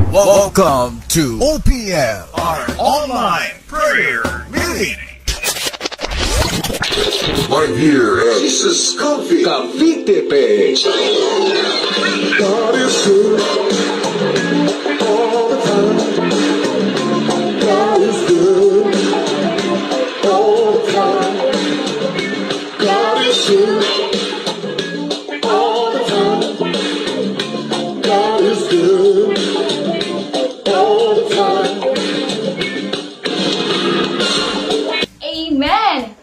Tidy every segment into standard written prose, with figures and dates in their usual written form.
Welcome to OPM, our online prayer meeting. Right here at Jesus Coffee Cavite page. God is good all the time. God is good all the time. God is good all the time. God is good all the time. Amen!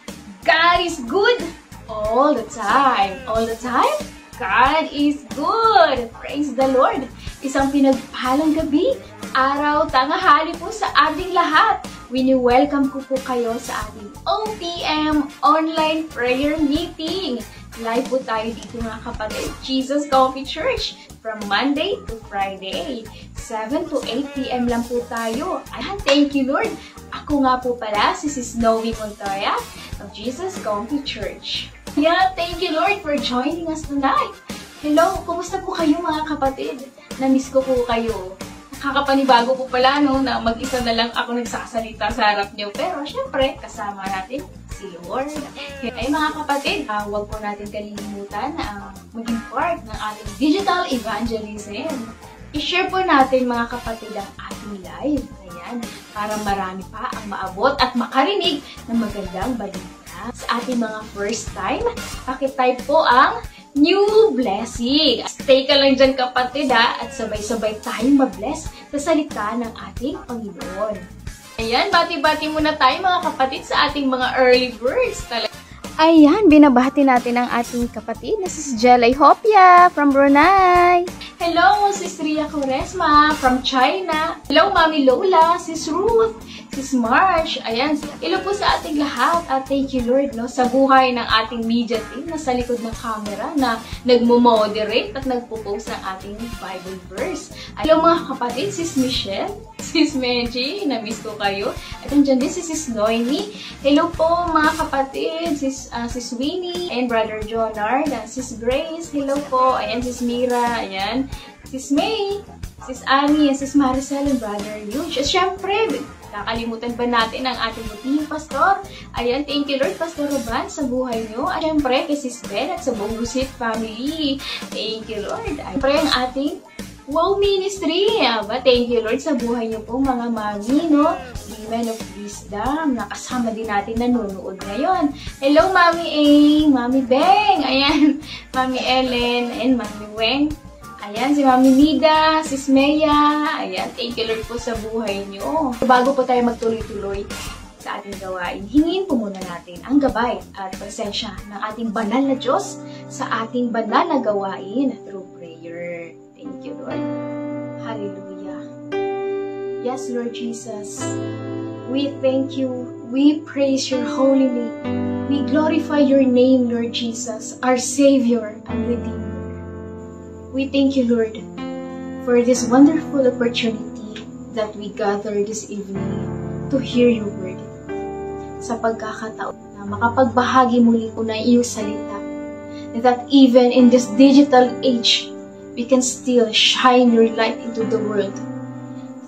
God is good all the time. All the time, God is good. Praise the Lord. Isang pinagpalang gabi, araw, tanghali po sa ating lahat. Wini-welcome ko po kayo sa ating OPM Online Prayer Meeting. Live po tayo dito mga kapatid, Jesus Coffee Church, from Monday to Friday. 7 to 8 p.m. lang po tayo. Ayan, thank you Lord. Ako nga po pala, si Snowy Montoya of Jesus Coffee Church. Yeah, thank you Lord for joining us tonight. Hello, kumusta po kayo mga kapatid? Na-miss ko po kayo. Nakakapanibago po pala no, na mag-isa na lang ako nagsasalita sa harap niyo. Pero syempre, kasama natin si Lord. Ay mga kapatid, huwag po natin kalilimutan na maging part ng ating digital evangelism. I-share po natin mga kapatid ang ating live. Ayan, para marami pa ang maabot at makarinig ng magandang balita. Sa ating mga first time, pakitype po ang new blessing. Stay ka lang dyan kapatid ha, at sabay-sabay tayong mabless sa salita ng ating Panginoon. Ayan, bati-bati muna tayo mga kapatid sa ating mga early birds. Ayan, binabati natin ang ating kapatid na si Jelay Hopia from Brunei. Hello, Sis Ria Quaresma from China. Hello, Mami Lola, Sis Ruth, Sis March. Ayan, hello po sa ating lahat at thank you Lord no, sa buhay ng ating media team na sa likod ng camera na nagmo-moderate at nagpo-post ng ating Bible verse. Hello mga kapatid, Sis Michelle, Sis Menji, na-miss ko kayo. At nandiyan din si Sis Noemi. Hello po mga kapatid, Sis Winnie and Brother Jonard, Sis Grace. Hello po. Ayan, Sis Mira. Ayan, Sis May, Sis Annie, and Sis Maricel and Brother Yuge. At syempre, kakalimutan ba natin ang ating buting pastor? Ayan, thank you Lord, Pastor Roban, sa buhay nyo. At syempre, kay Sis Ben at sa buong Lusit family. Thank you Lord. At syempre, ang ating Wow Ministry. Aba, thank you Lord sa buhay nyo po mga mami, no? Women of Wisdom. Nakasama din natin nanonood ngayon. Hello, Mami A, Mami Beng, ayan, Mami Ellen, and Mami Weng. Ayan, si Mami Nida, Sis Mea. Ayan, thank you Lord po sa buhay nyo. Bago po tayo magtuloy-tuloy sa ating gawain, hingin po muna natin ang gabay at presensya ng ating banal na Diyos sa ating banal na gawain through prayer. Thank you, Lord. Hallelujah. Yes, Lord Jesus. We thank you. We praise your holy name. We glorify your name, Lord Jesus, our Savior and Redeemer. We thank you, Lord, for this wonderful opportunity that we gather this evening to hear your word. Sa pagkakataon na makapagbahagi muli po na iyong salita, that even in this digital age, we can still shine your light into the world.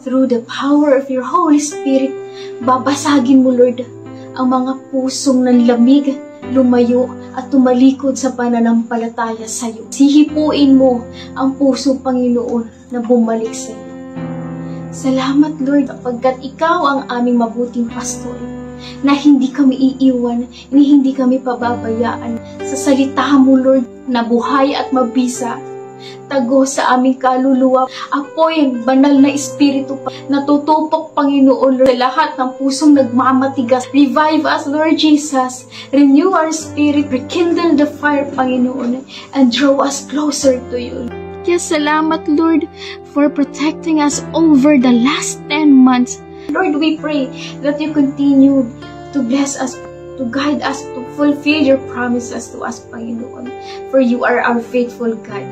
Through the power of your Holy Spirit, babasagin mo, Lord, ang mga pusong nanlamig, lumayo, at tumalikod sa pananampalataya sa iyo. Sihipuin mo ang pusong Panginoon na bumalik sa iyo. Salamat, Lord, pagkat ikaw ang aming mabuting pastor, na hindi kami iiwan, hindi kami pababayaan sa salita mo, Lord, na buhay at mabisa. Tago sa aming kaluluwa, apoy ang banal na espiritu na tutupok, Panginoon, Lord, sa lahat ng pusong nagmamatigas. Revive us, Lord Jesus. Renew our spirit, rekindle the fire, Panginoon, and draw us closer to you. Yes, salamat, Lord, for protecting us over the last 10 months. Lord, we pray that you continue to bless us, to guide us, to fulfill your promises to us, Panginoon. For you are our faithful God.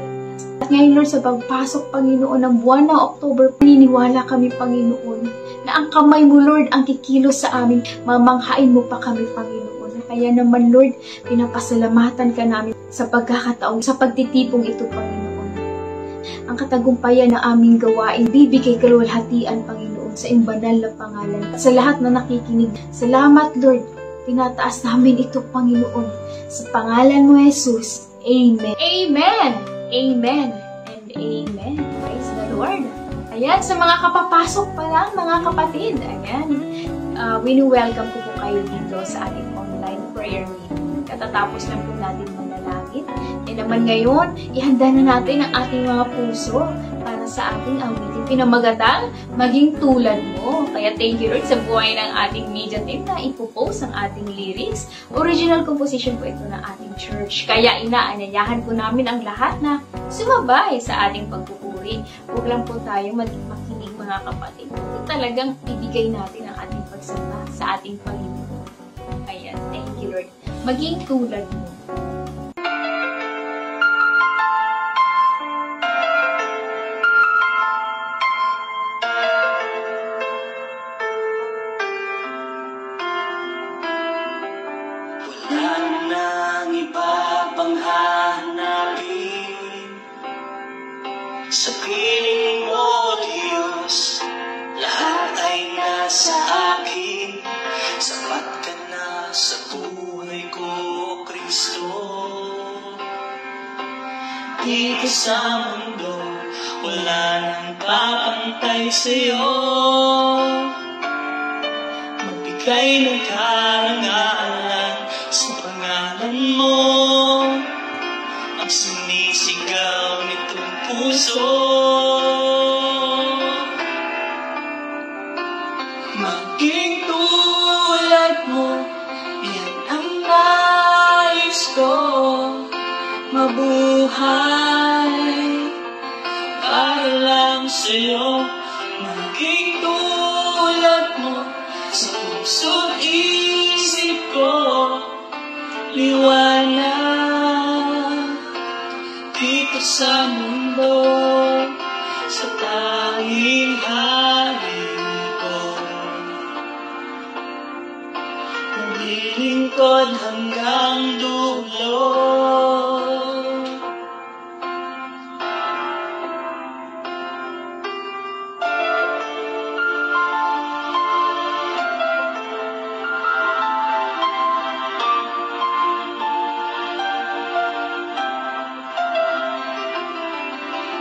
At ngayon, Lord, sa pagpasok, Panginoon, ng buwan ng October, paniniwala kami, Panginoon, na ang kamay mo, Lord, ang kikilos sa amin. Mamanghain mo pa kami, Panginoon. Kaya naman, Lord, pinapasalamatan ka namin sa pagkakataong, sa pagtitipong ito, Panginoon. Ang ang katagumpayan ng aming gawain. Bibigay kaluwalhatian, Panginoon, sa iyong banal na pangalan. At sa lahat na nakikinig, salamat, Lord. Tinataas namin ito, Panginoon. Sa pangalan mo, Jesus. Amen. Amen. Amen. And amen. Praise the Lord. Ayan, sa mga kapapasok pa lang, mga kapatid, ayan, wini-welcome ko po kayo dito sa ating online prayer meeting. Katatapos lang po natin manalangin. E naman ngayon, ihanda na natin ang ating mga puso para sa ating awitin. Pinamagatang maging tulad mo. Kaya thank you, Lord, sa buhay ng ating media team na ipopost ang ating lyrics. Original composition po ito ng ating church. Kaya inaanyayahan po namin ang lahat na sumabay sa ating pagpupuri. Huwag lang po tayo makinig, mga kapatid. Talagang ibigay natin ang ating pagsamba sa ating Panginoon. Ayan, thank you, Lord. Maging tulad mo. Wala nang iba pang hahanapin sa piling mo, Diyos. Lahat ay nasa akin. Sapat ka na sa buhay ko, Kristo. Dito sa mundo, wala nang papantay sa'yo. Magbigay ng karangalan sa pangalan mo, ang sinisigaw nitong puso. Maging tulad mo, yan ang nais ko. Mabuhay para lang sa'yo. Maging tulad mo sa puso't isip ko. Liwanag dito sa mundo, sa tanging hari ko. Naglilingkod hanggang dulo.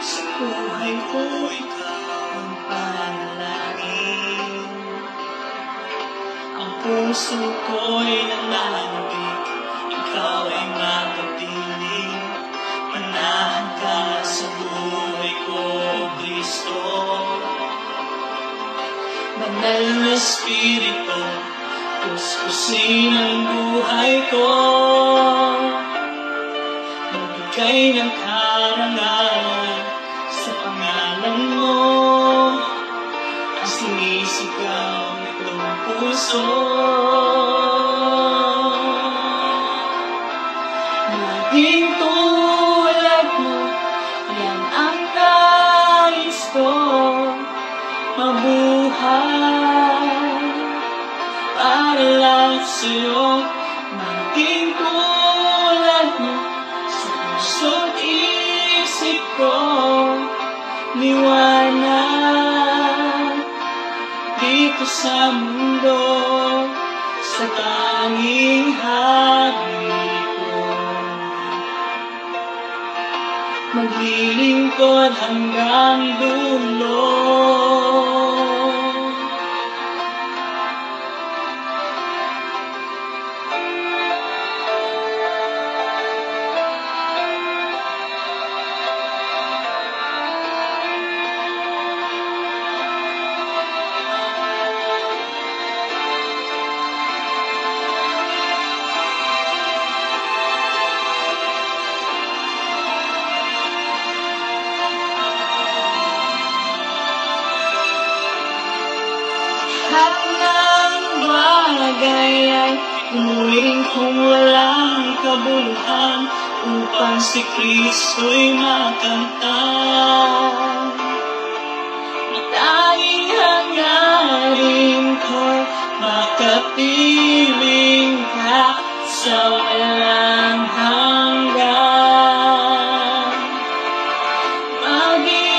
Sa buhay ko, ikaw ang panalangin. Ang puso ko'y nananabik, ikaw ay mapapiling. Manahan ka sa buhay ko, Kristo. Banal na Espiritu, kuskusin ang buhay ko. Magbigay ng karangalan sa pangalan mo, ang sinisigaw nitong puso. Maging tulad mo, yan ang nais ko. Mabuhay para lang sa'yo. Maging tulad mo sa puso't isip ko. Liwanag dito sa mundo, sa tanging hari ko. Maglilingkod hanggang dulo. Ang bagay ay umuling kung walang kabuluhan, upang si Kristo'y makamtan. Tanging hangarin ko'y makapiling ka sa walang hanggan. Maging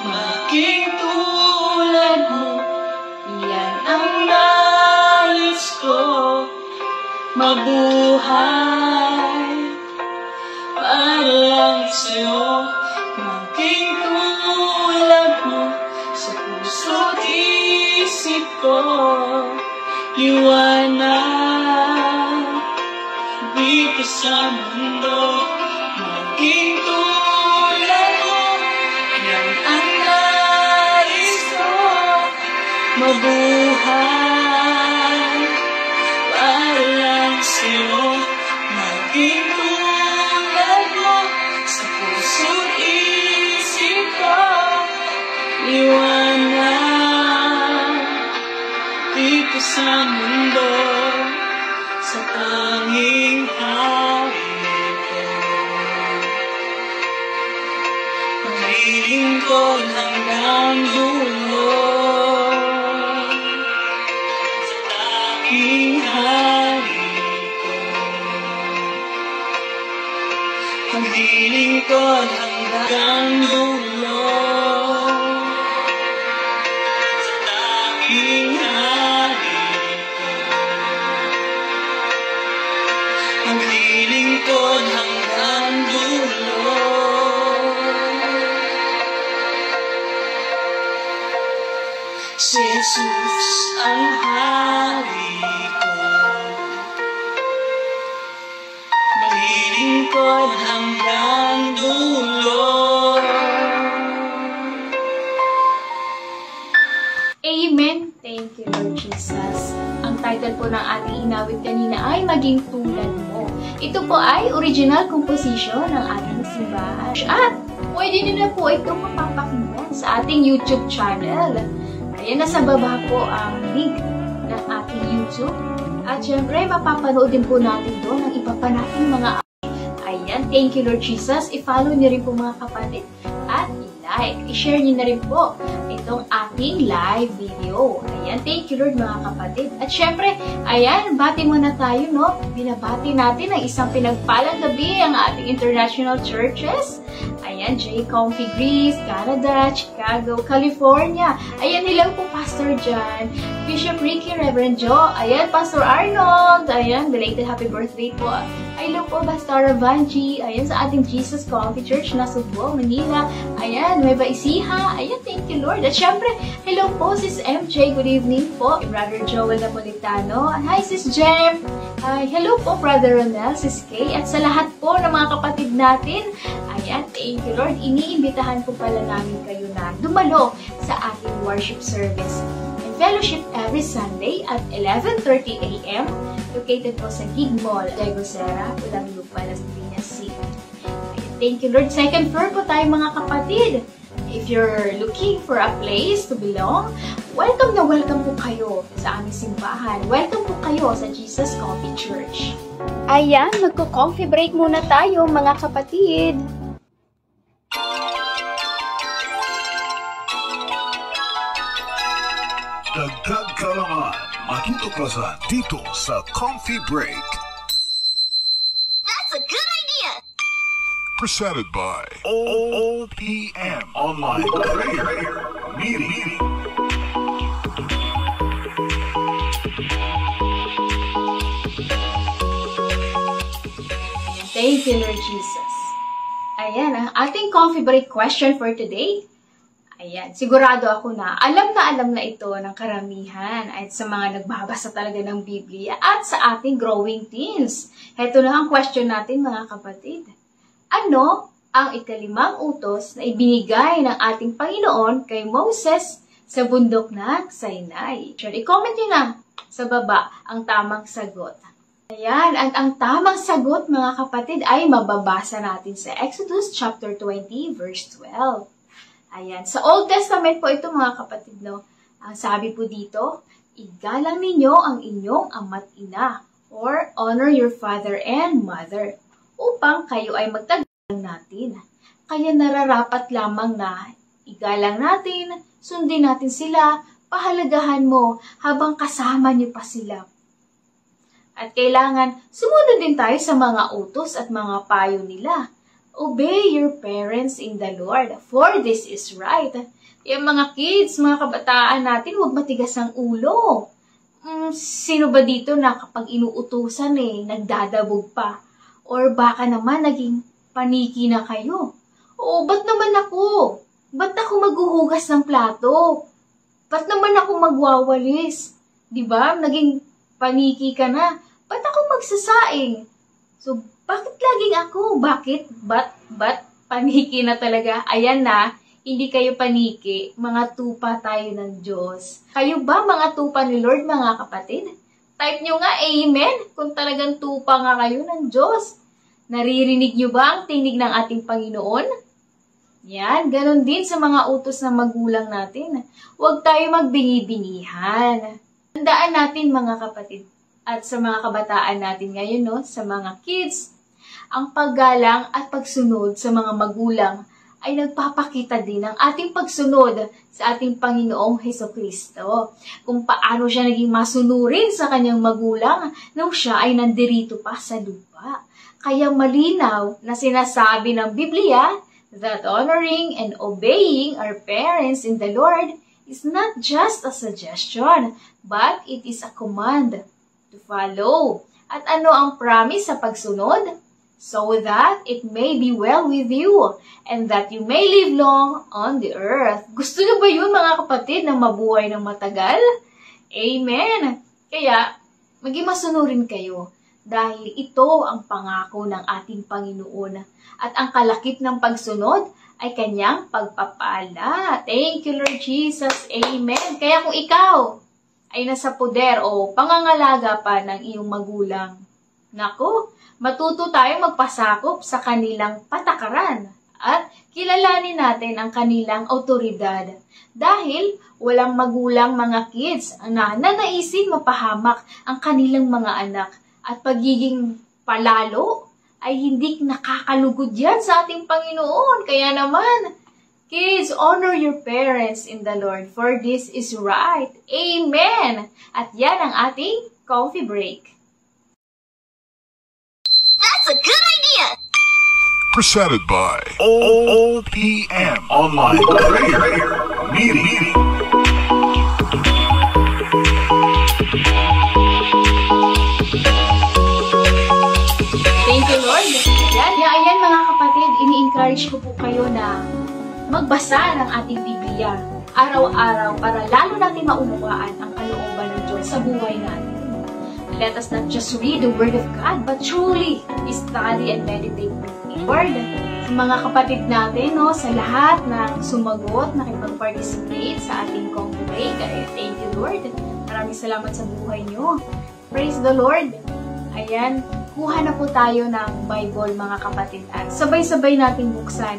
maging tulad mo. Yan ang nais ko, mabuhay para lang sa'yo. Maging tulad mo sa puso't isip ko, liwanag dito sa mundo. Maging tulad mo, yan ang nais ko, mabuhay para lang sa'yo. Maging tulad mo sa puso't isip ko, liwanag dito sa mundo, sa tanging hari ko. Maglilingkod hanggang dulo, sa tanging hari ko. Maglilingkod hanggang dulo, sa tanging hari ko. Maglilingkod hanggang dulo. Si Jesus ang hari ko, maglilingkod hanggang dulo. Amen. Thank you, Lord Jesus. Ang title po ng ating inawit kanina ay Maging Tulad Mo. Ito po ay original composition ng ating simbahan. At pwede nyo na po itong mapapakinggan sa ating YouTube channel. Ayan, nasa baba po ang link ng ating YouTube. At syempre, mapapanood din po natin doon ang iba pa nating mga ayan, thank you, Lord Jesus. I-follow nyo rin po mga kapatid at i-like. I-share nyo na rin po itong ating live video. Ayan, thank you, Lord, mga kapatid. At syempre, ayan, bati muna tayo, no? Binabati natin ang isang pinagpalang gabi ang ating international churches. Ayan, J. Comfy, Greece, Canada, Chicago, California. Ayan, hello po, Pastor John, Bishop Ricky, Reverend Joe. Ayan, Pastor Arnold. Ayan, belated happy birthday po. Hello po, Pastor Vanji. Ayan, sa ating Jesus Comfy Church na Subo, Manila. Ayan, Nueva Ecija. Ayan, thank you, Lord. At syempre, hello po, Sis MJ. Good evening po. Brother Joel Napolitano. Hi, Sis Jem. Hello po, Brother Ronel, Sis Kay. At sa lahat po ng mga kapatid natin, ayan, thank you, Lord. Iniimbitahan po pala namin kayo na dumalo sa ating worship service and fellowship every Sunday at 11:30 a.m. located po sa Gig Mall, Legosera, Pulang Lupa, Las Piñas City. Ayan, thank you, Lord. Second floor po tayo, mga kapatid. If you're looking for a place to belong, welcome na welcome po kayo sa aming simbahan. Welcome po kayo sa Jesus Coffee Church. Ayan, magko-coffee break muna tayo, mga kapatid. Dagdag kalaman, matutuklasan dito sa Coffee Break. That's a good idea! Presented by OPM Online Prayer Meeting. Thank you, Lord Jesus. Ayan, ang ating coffee break question for today. Ayan, sigurado ako na alam na ito ng karamihan at sa mga nagbabasa talaga ng Biblia at sa ating growing teens. Heto na ang question natin, mga kapatid. Ano ang ikalimang utos na ibinigay ng ating Panginoon kay Moses sa bundok ng Sinai? I-comment nyo na sa baba ang tamang sagot. Ayan, at ang tamang sagot, mga kapatid, ay mababasa natin sa Exodus chapter 20, verse 12. Ayan, sa Old Testament po ito, mga kapatid, no? Ang sabi po dito, igalang ninyo ang inyong ama't ina, or honor your father and mother, upang kayo ay magtagalang natin. Kaya nararapat lamang na igalang natin, sundin natin sila, pahalagahan mo habang kasama niyo pa sila. At kailangan sumunod din tayo sa mga utos at mga payo nila. Obey your parents in the Lord, for this is right. Yung mga kids, mga kabataan natin, huwag matigas ang ulo. Sino ba dito na kapag inuutusan nagdadabog pa? Or baka naman naging paniki na kayo? O, ba't naman ako? Ba't ako maghuhugas ng plato? Ba't naman ako magwawalis? Diba? Naging paniki ka na. Ba't ako magsasaing? So, bakit laging ako? Bakit? Ba't? Paniki na talaga. Ayan na, hindi kayo paniki. Mga tupa tayo ng Diyos. Kayo ba mga tupa ni Lord, mga kapatid? Type nyo nga, amen, kung talagang tupa nga kayo ng Diyos. Naririnig nyo ba ang tinig ng ating Panginoon? Yan, ganun din sa mga utos ng magulang natin. Huwag tayo magbingi-bingihan. Tandaan natin mga kapatid at sa mga kabataan natin ngayon, sa mga kids, ang paggalang at pagsunod sa mga magulang ay nagpapakita din ng ating pagsunod sa ating Panginoong Hesukristo. Kung paano siya naging masunurin sa kanyang magulang nung siya ay nandirito pa sa lupa. Kaya malinaw na sinasabi ng Biblia that honoring and obeying our parents in the Lord is not just a suggestion, but it is a command to follow. At ano ang promise sa pagsunod? So that it may be well with you and that you may live long on the earth. Gusto niyo ba yun mga kapatid na mabuhay ng matagal? Amen! Kaya, maging masunurin kayo dahil ito ang pangako ng ating Panginoon at ang kalakip ng pagsunod ay kanyang pagpapala. Thank you, Lord Jesus. Amen. Kaya kung ikaw ay nasa poder o pangangalaga pa ng iyong magulang, naku, matuto tayong magpasakop sa kanilang patakaran at kilalanin natin ang kanilang autoridad. Dahil walang magulang mga kids na nanaisin mapahamak ang kanilang mga anak at pagiging palalo ay hindi nakakalugod yan sa ating Panginoon. Kaya naman, kids, honor your parents in the Lord, for this is right. Amen! At yan ang ating coffee break. That's a good idea! Presented by OPM Online Prayer Meeting. Thank you, Lord. Ayan mga kapatid, ini-encourage ko po kayo na magbasa ng ating Biblia araw-araw para lalo natin maunawaan ang kalooban ng Diyos sa buhay natin. Let us not just read the Word of God, but truly study and meditate the Word. Sa mga kapatid natin, sa lahat na sumagot, nakipag-participate sa ating coffee break, thank you, Lord. Maraming salamat sa buhay nyo. Praise the Lord. Ayan, kuha na po tayo ng Bible, mga kapatid. At sabay-sabay nating buksan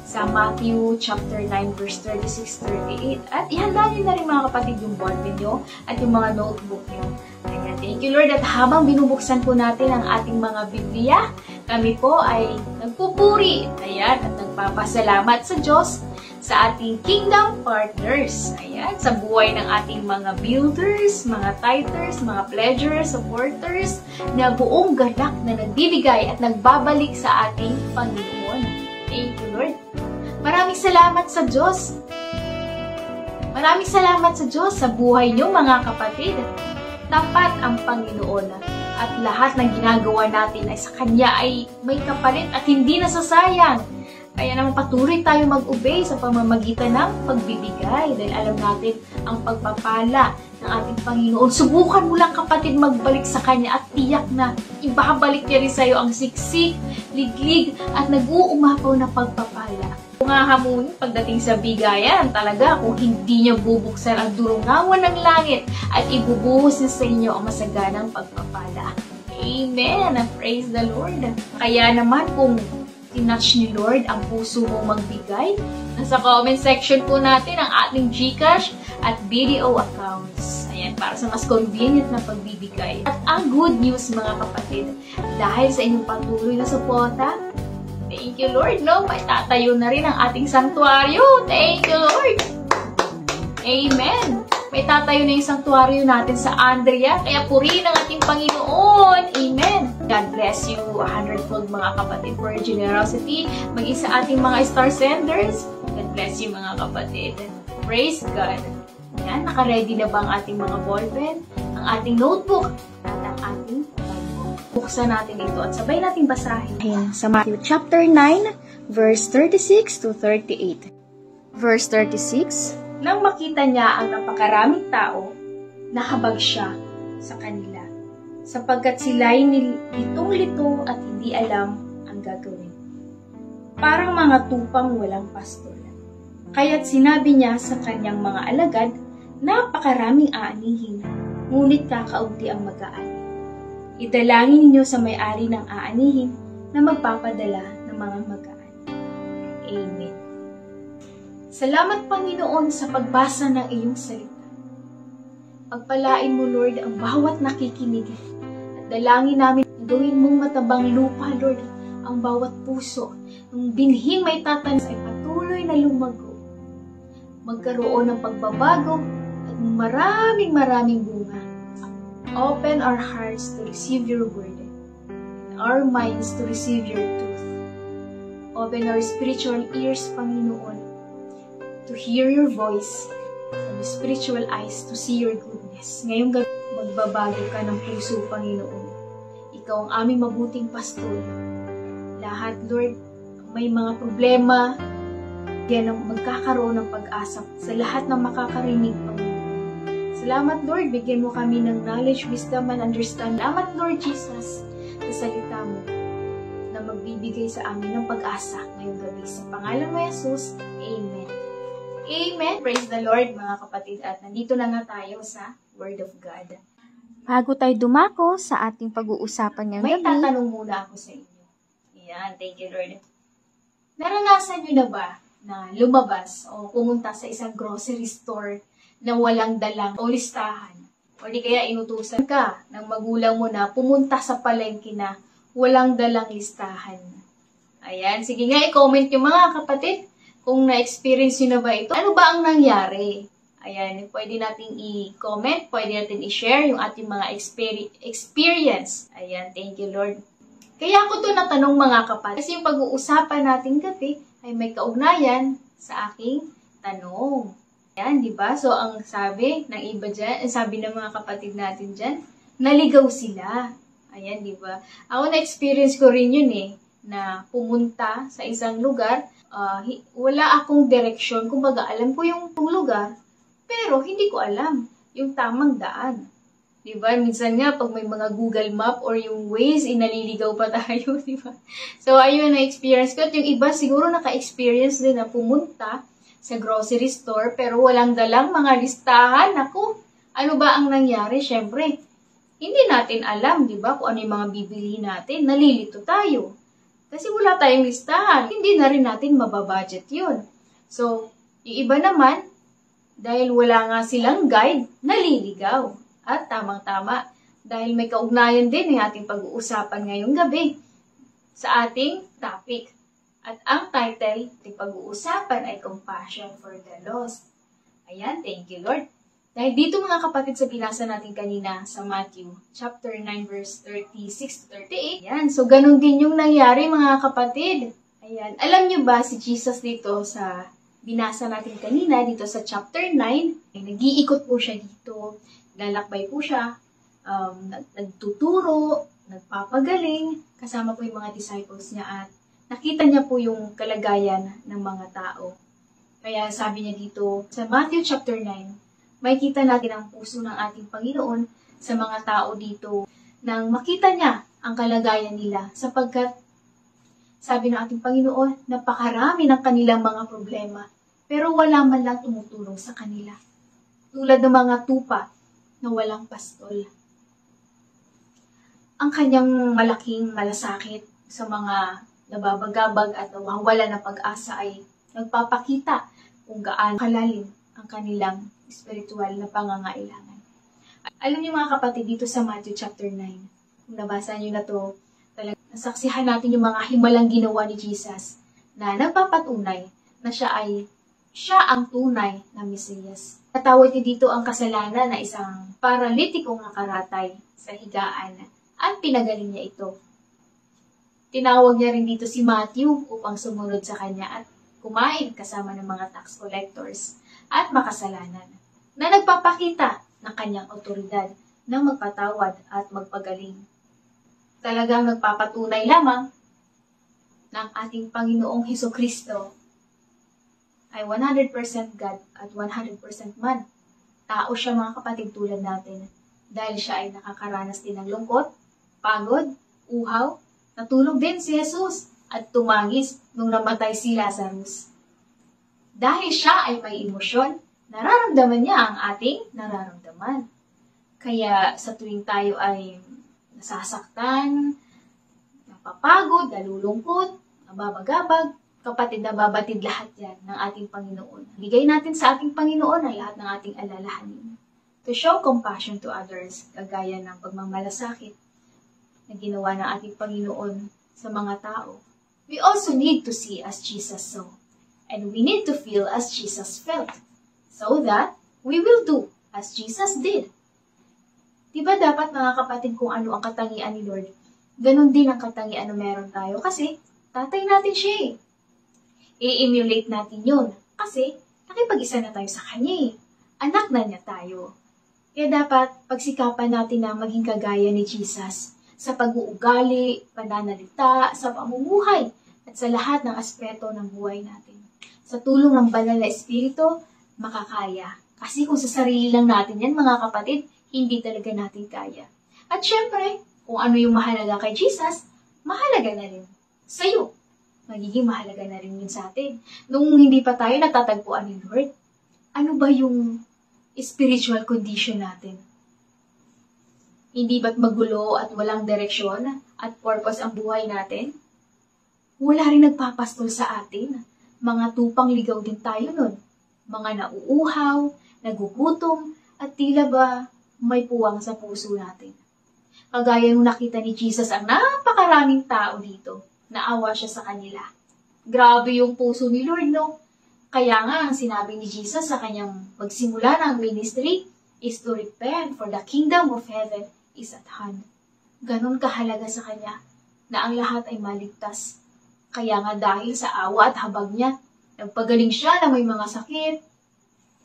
sa Matthew chapter 9, verse 36-38. At ihanda nyo na rin mga kapatid yung board nyo at yung mga notebook nyo. Ayan, thank you Lord. At habang binubuksan po natin ang ating mga Biblia, kami po ay nagpupuri. Ayan, at nagpapasalamat sa Diyos sa ating kingdom partners. Ayan, sa buhay ng ating mga builders, mga tithers, mga pledgers, supporters, na buong galak na nagbibigay at nagbabalik sa ating Panginoon. Thank you, Lord. Maraming salamat sa Diyos. Maraming salamat sa Diyos sa buhay niyo, mga kapatid. Tapat ang Panginoon at lahat ng ginagawa natin ay sa Kanya ay may kapalit at hindi nasasayang. Kaya naman patuloy tayo mag-obey sa pamamagitan ng pagbibigay dahil alam natin ang pagpapala ng ating Panginoon. Subukan mo lang kapatid magbalik sa Kanya at tiyak na ibabalik niya rin sa iyo ang siksik, liglig at nag-uumapaw na pagpapala. Kung hahamunin pagdating sa bigayan, talaga kung hindi niya bubuksan ang durungawan ng langit at ibubuhos niya sa inyo ang masaganang pagpapala. Amen! Praise the Lord! Kaya naman kung tinouch ni Lord ang puso mong magbigay, nasa comment section po natin ang ating GCash at BDO accounts. Ayan, para sa mas convenient na pagbibigay. At ang good news mga kapatid, dahil sa inyong patuloy na suporta, thank you Lord, may tatayo na rin ang ating sanktuaryo. Thank you Lord! Amen! May tatayo na yung sanktuaryo natin sa Andrea, kaya purihin ang ating Panginoon. Amen! God bless you 100-fold mga kapatid for your generosity. Maging sa ating mga star senders, God bless you mga kapatid. Praise God. Yan, naka-ready na ba ang ating mga ballpen, ang ating notebook, at ang ating Bible? Buksan natin ito at sabay natin basahin sa Matthew chapter 9, verse 36 to 38. Verse 36, nang makita niya ang napakaraming tao, nahabag siya sa kanila, sapagkat sila'y litong-lito at hindi alam ang gagawin. Parang mga tupang walang pastol. Kaya't sinabi niya sa kanyang mga alagad, napakaraming aanihin, ngunit kakaunti ang mag-aani. Idalangin ninyo sa may-ari ng aanihin na magpapadala ng mga mag-aani. Amen. Salamat, Panginoon, sa pagbasa ng iyong salita. Pagpalain mo, Lord, ang bawat nakikinig. At dalangin namin na gawin mong matabang lupa, Lord, ang bawat puso. Ang binhing may tatanim ay patuloy na lumago. Magkaroon ng pagbabago at maraming bunga. Open our hearts to receive your word, and our minds to receive your truth. Open our spiritual ears, Panginoon, to hear your voice, and the spiritual eyes to see your goodness. Ngayong gabi, magbabago ka ng puso, Panginoon. Ikaw ang aming mabuting pastor. Lahat, Lord, may mga problema, yan ang magkakaroon ng pag-asa sa lahat ng makakarinig, Panginoon. Salamat, Lord, bigyan mo kami ng knowledge, wisdom, and understanding. Salamat, Lord Jesus, sa salita mo na magbibigay sa amin ng pag-asa ngayong gabi. Sa pangalan mo, Jesus, Amen. Amen. Praise the Lord, mga kapatid. At nandito na nga tayo sa Word of God. Bago tayo dumako sa ating pag-uusapan ngayong May gabi, tatanong muna ako sa inyo. Yan, thank you, Lord. Naranasan nyo na ba na lumabas o pumunta sa isang grocery store na walang dalang o listahan? O di kaya inutusan ka ng magulang mo na pumunta sa palengke na walang dalang listahan. Ayan, sige nga, i-comment nyo mga kapatid kung na-experience nyo na ba ito. Ano ba ang nangyari? Ayan, pwede natin i-comment, pwede natin i-share yung ating mga experience. Ayan, thank you, Lord. Kaya ako to natanong mga kapatid, kasi yung pag-uusapan natin gabi ay may kaugnayan sa aking tanong. Ayan, di ba? So, ang sabi ng iba dyan, sabi ng mga kapatid natin dyan, naligaw sila. Ayan, di ba? Ako na-experience ko rin yun na pumunta sa isang lugar, wala akong direksyon. Kumbaga, alam ko yung lugar, pero hindi ko alam yung tamang daan. Diba? Minsan nga, pag may mga Google Map or yung Waze, inaliligaw pa tayo, diba? So, ayun na-experience ko. At yung iba, siguro naka-experience din na pumunta sa grocery store, pero walang dalang mga listahan. Naku, ano ba ang nangyari? Siyempre, hindi natin alam, diba? Kung ano yung mga bibilihin natin. Nalilito tayo. Kasi wala tayong listahan. Hindi na rin natin mababudget yun. So, yung iba naman, dahil wala nga silang guide, naliligaw. At tamang-tama, dahil may kaugnayan din ng ating pag-uusapan ngayong gabi sa ating topic. At ang title ng pag-uusapan ay Compassion for the Lost. Ayan, thank you, Lord. Dahil dito mga kapatid sa binasa natin kanina sa Matthew chapter 9 verse 36 to 38. Ayan, so ganun din yung nangyari mga kapatid. Ayan, alam nyo ba si Jesus dito sa binasa natin kanina, dito sa chapter 9, ay nag-iikot po siya dito. Lalakbay po siya, nagtuturo, nagpapagaling, kasama po yung mga disciples niya at nakita niya po yung kalagayan ng mga tao. Kaya sabi niya dito, sa Matthew chapter 9, makikita natin ang puso ng ating Panginoon sa mga tao dito nang makita niya ang kalagayan nila sapagkat sabi ng ating Panginoon, napakarami ng kanilang mga problema pero wala man lang tumutulong sa kanila. Tulad ng mga tupa na walang pastol. Ang kanyang malaking malasakit sa mga nababagabag at nawawala ng pag-asa ay nagpapakita kung gaano kalalim ang kanilang spiritual na pangangailangan. Alam niyo mga kapatid, dito sa Matthew chapter 9, kung nabasa niyo na to, talagang nasaksihan natin yung mga himalang ginawa ni Jesus na nagpapatunay na siya ang tunay na Mesiyas. Natawag niya dito ang kasalanan na isang paralitikong nakaratay sa higaan at pinagaling niya ito. Tinawag niya rin dito si Matthew upang sumunod sa kanya at kumain kasama ng mga tax collectors at makasalanan na nagpapakita ng kanyang otoridad na magpatawad at magpagaling. Talagang nagpapatunay lamang ng ating Panginoong Hesukristo ay 100% God at 100% man. Tao siya mga kapatid tulad natin dahil siya ay nakakaranas din ng lungkot, pagod, uhaw. Natulog din si Jesus at tumangis nung namatay si Lazarus. Dahil siya ay may emosyon, nararamdaman niya ang ating nararamdaman. Kaya sa tuwing tayo ay nasasaktan, napapagod, nalulungkot, nababagabag, kapatid, nababatid lahat yan ng ating Panginoon. Bigay natin sa ating Panginoon ang lahat ng ating alalahanin. To show compassion to others, kagaya ng pagmamalasakit na ginawa ng ating Panginoon sa mga tao. We also need to see as Jesus saw. And we need to feel as Jesus felt. So that we will do as Jesus did. Diba dapat mga kapatid kung ano ang katangian ni Lord? Ganon din ang katangian na meron tayo kasi tatay natin siya eh. I-emulate natin yun kasi nakipag-isa na tayo sa Kanya eh. Anak na niya tayo. Kaya dapat pagsikapan natin na maging kagaya ni Jesus sa pag-uugali, pananalita, sa pamumuhay, at sa lahat ng aspeto ng buhay natin. Sa tulong ng banal na Espiritu, makakaya. Kasi kung sa sarili lang natin yan, mga kapatid, hindi talaga natin kaya. At syempre, kung ano yung mahalaga kay Jesus, mahalaga na rin sa'yo. Magiging mahalaga na rin yun sa atin. Nung hindi pa tayo natatagpuan ni Lord, ano ba yung spiritual condition natin? Hindi ba't magulo at walang direksyon at purpose ang buhay natin? Wala rin nagpapastol sa atin. Mga tupang ligaw din tayo nun. Mga nauuhaw, nagugutom, at tila ba may puwang sa puso natin. Kagaya nung nakita ni Jesus ang napakaraming tao dito, naawa siya sa kanila. Grabe yung puso ni Lord, no? Kaya nga, ang sinabi ni Jesus sa kanyang magsimula ng ministry is to repent for the kingdom of heaven is at hand. Ganon kahalaga sa kanya na ang lahat ay maligtas. Kaya nga dahil sa awa at habag niya, nagpagaling siya na may mga sakit,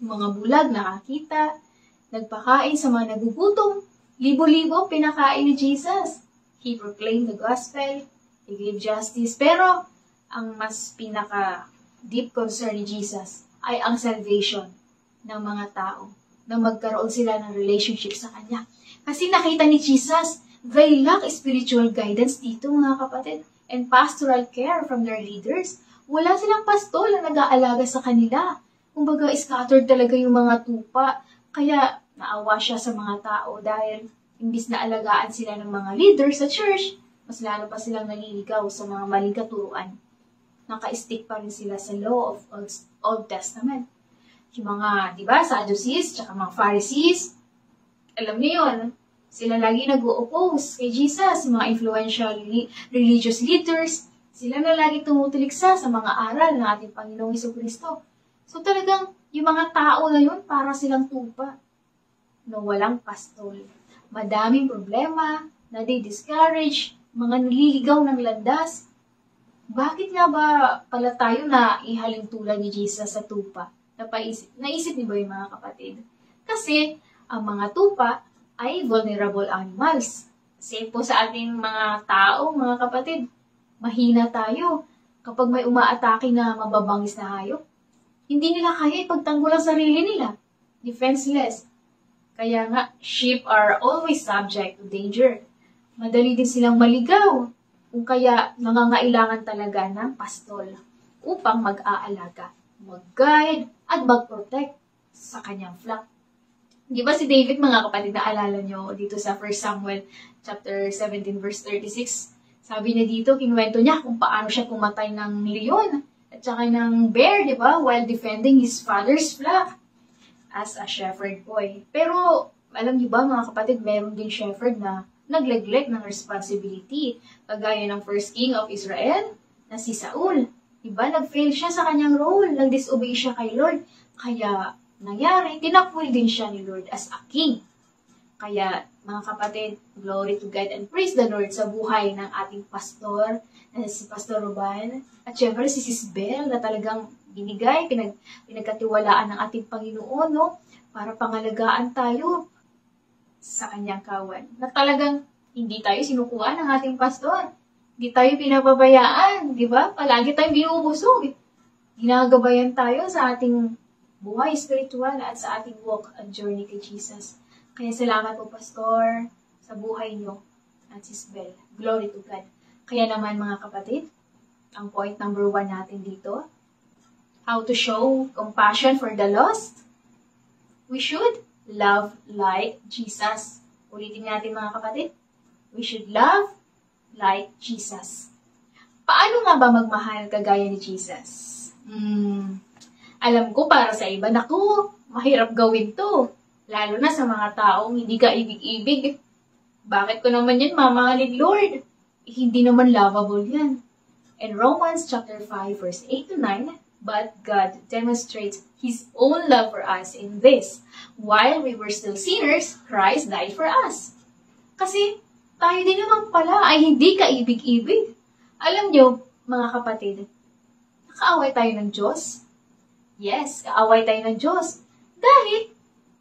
mga bulag nakakita, nagpakain sa mga nagugutom, libo-libo pinakain ni Jesus. He proclaimed the gospel, he gave justice, pero ang mas pinaka-deep concern ni Jesus ay ang salvation ng mga tao na magkaroon sila ng relationship sa Kanya. Kasi nakita ni Jesus, they lack spiritual guidance dito mga kapatid and pastoral care from their leaders. Wala silang pastol na nag-aalaga sa kanila. Kumbaga, scattered talaga yung mga tupa. Kaya naawa siya sa mga tao dahil imbis na alagaan sila ng mga leaders sa church, mas lalo pa silang naliligaw sa mga maling katuruan. Naka-stick pa rin sila sa law of Old Testament. Yung mga, di ba, Sadducees, tsaka mga Pharisees, alam niyo yun, sila lagi nag-o-oppose kay Jesus, mga influential religious leaders, sila na lagi tumutuliksa sa mga aral ng ating Panginoong Hesukristo. So talagang, yung mga tao na yun, para silang tupa, na walang pastol. Madaming problema, nadi-discourage, mga nililigaw ng landas. Bakit nga ba pala tayo na ihaling tulad ni Jesus sa tupa? Naisip niyo ba yung mga kapatid? Kasi, ang mga tupa ay vulnerable animals. Same po sa ating mga tao, mga kapatid. Mahina tayo kapag may umaatake na mababangis na hayop. Hindi nila kaya ipagtanggol ang sarili nila. Defenseless. Kaya nga, sheep are always subject to danger. Madali din silang maligaw. Kung kaya nangangailangan talaga ng pastol upang mag-aalaga, mag-guide, at mag-protect sa kanyang flock. Di ba si David, mga kapatid, naalala nyo dito sa 1 Samuel chapter 17 verse 36, sabi niya dito, kinuwento niya kung paano siya pumatay ng leon at saka ng bear, di ba, while defending his father's flock as a shepherd boy. Pero, alam niyo ba, mga kapatid, meron din shepherd na nagleglect ng responsibility, kagaya ng first king of Israel, na si Saul. Diba, nag-fail siya sa kanyang role, nag-disobey siya kay Lord, kaya nangyari, tinakwil din siya ni Lord as a king. Kaya, mga kapatid, glory to God and praise the Lord sa buhay ng ating pastor, na si Pastor Ruban, at syempre si Sis Bel na talagang binigay, pinagkatiwalaan ng ating Panginoon, no? Para pangalagaan tayo sa kanyang kawan. Na talagang hindi tayo sinukuan ng ating pastor. Hindi tayo pinapabayaan, di ba? Palagi tayong binubusog. Ginagabayan tayo sa ating buhay spiritual at sa ating walk and journey kay Jesus. Kaya salamat po, Pastor, sa buhay niyo at Sis Bel. Glory to God. Kaya naman, mga kapatid, ang point number 1 natin dito, how to show compassion for the lost. We should love like Jesus. Ulitin natin, mga kapatid. We should love like Jesus. Paano nga ba magmahal kagaya ni Jesus? Alam ko para sa iba, naku, mahirap gawin to. Lalo na sa mga taong hindi ka ibig-ibig. Bakit ko naman yan mamahalin, Lord? Hindi naman lovable yan. In Romans chapter 5, verse 8 to 9, but God demonstrates His own love for us in this. While we were still sinners, Christ died for us. Kasi tayo din naman pala ay hindi ka ibig-ibig. Alam nyo, mga kapatid, nakaaway tayo ng Diyos. Yes, kaaway tayo ng Diyos. Dahil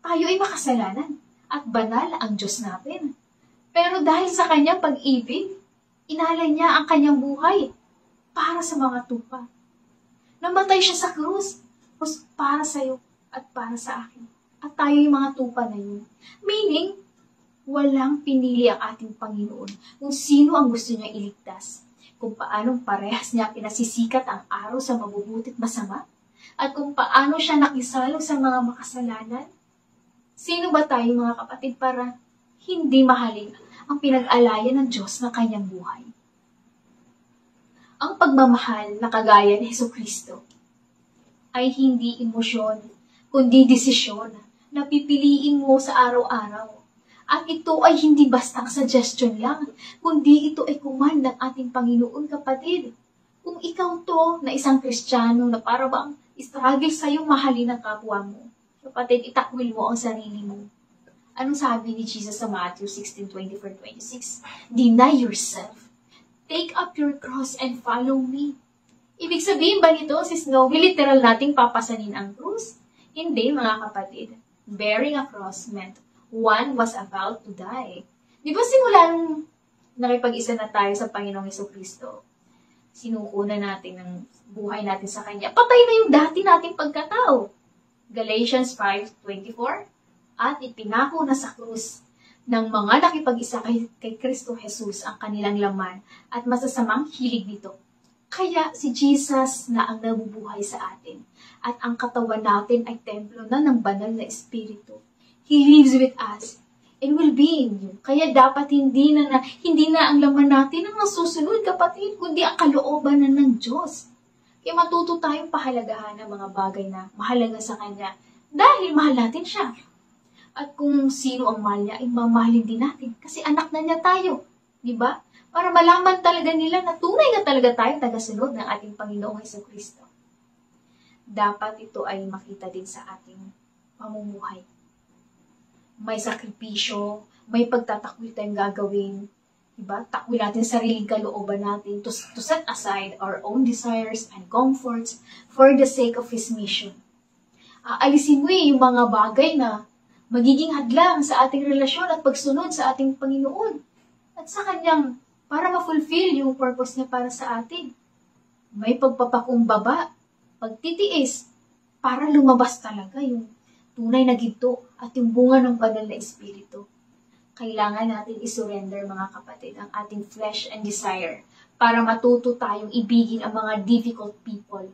tayo ay makasalanan at banal ang Diyos natin. Pero dahil sa kanyang pag-ibig, inalay niya ang kanyang buhay para sa mga tupa. Namatay siya sa krus para sa iyo at para sa akin. At tayo yung mga tupa na yun. Meaning, walang pinili ang ating Panginoon kung sino ang gusto niya iligtas. Kung paanong parehas niya pinasisikat ang araw sa mabubuti at masama. At kung paano siya nakisalo sa mga makasalanan. Sino ba tayo, mga kapatid, para hindi mahalin ang pinag-alayan ng Diyos na kanyang buhay? Ang pagmamahal na kagaya ni Jesucristo ay hindi emosyon, kundi desisyon na pipiliin mo sa araw-araw. At ito ay hindi bastang suggestion lang, kundi ito ay command ng ating Panginoon, kapatid. Kung ikaw to na isang Kristiyano na para bang struggle sa'yo mahalin ang kapwa mo, kapatid, itakwil mo ang sarili mo. Anong sabi ni Jesus sa Matthew 16:24-26? Deny yourself. Take up your cross and follow me. Ibig sabihin ba nito, Sis Noe, literal nating papasanin ang krus? Hindi, mga kapatid. Bearing a cross meant one was about to die. Di ba simula nung nakipag-isa na tayo sa Panginoong Jesucristo, sinuko na natin ang buhay natin sa Kanya. Patay na yung dati nating pagkatao. Galatians 5:24, at ipinako na sa krus ng mga nakipag-isa kay Kristo Jesus ang kanilang laman at masasamang hilig nito. Kaya si Jesus na ang nabubuhay sa atin at ang katawan natin ay templo na ng banal na Espiritu. He lives with us and will be in you. Kaya dapat hindi na ang laman natin ang nasusunod, kapatid, kundi ang kalooban na ng Diyos. Kaya matuto tayong pahalagahan ng mga bagay na mahalaga sa Kanya dahil mahal natin siya. At kung sino ang mahal niya, ay mamahalin din natin kasi anak na niya tayo. Diba? Para malaman talaga nila na tunay na talaga tayong tagasunod ng ating Panginoong Jesucristo. Dapat ito ay makita din sa ating pamumuhay. May sakripisyo, may pagtatakwil tayong gagawin. Diba? Takwil natin sariling kalooban natin to set aside our own desires and comforts for the sake of His mission. Aalisin mo yung mga bagay na magiging hadlang sa ating relasyon at pagsunod sa ating Panginoon. At sa Kanyang, para ma-fulfill yung purpose niya para sa atin. May pagpapakumbaba, pagtitiis, para lumabas talaga yung tunay na ginto at yung bunga ng banal na Espiritu. Kailangan natin isurrender, mga kapatid, ang ating flesh and desire para matuto tayong ibigin ang mga difficult people.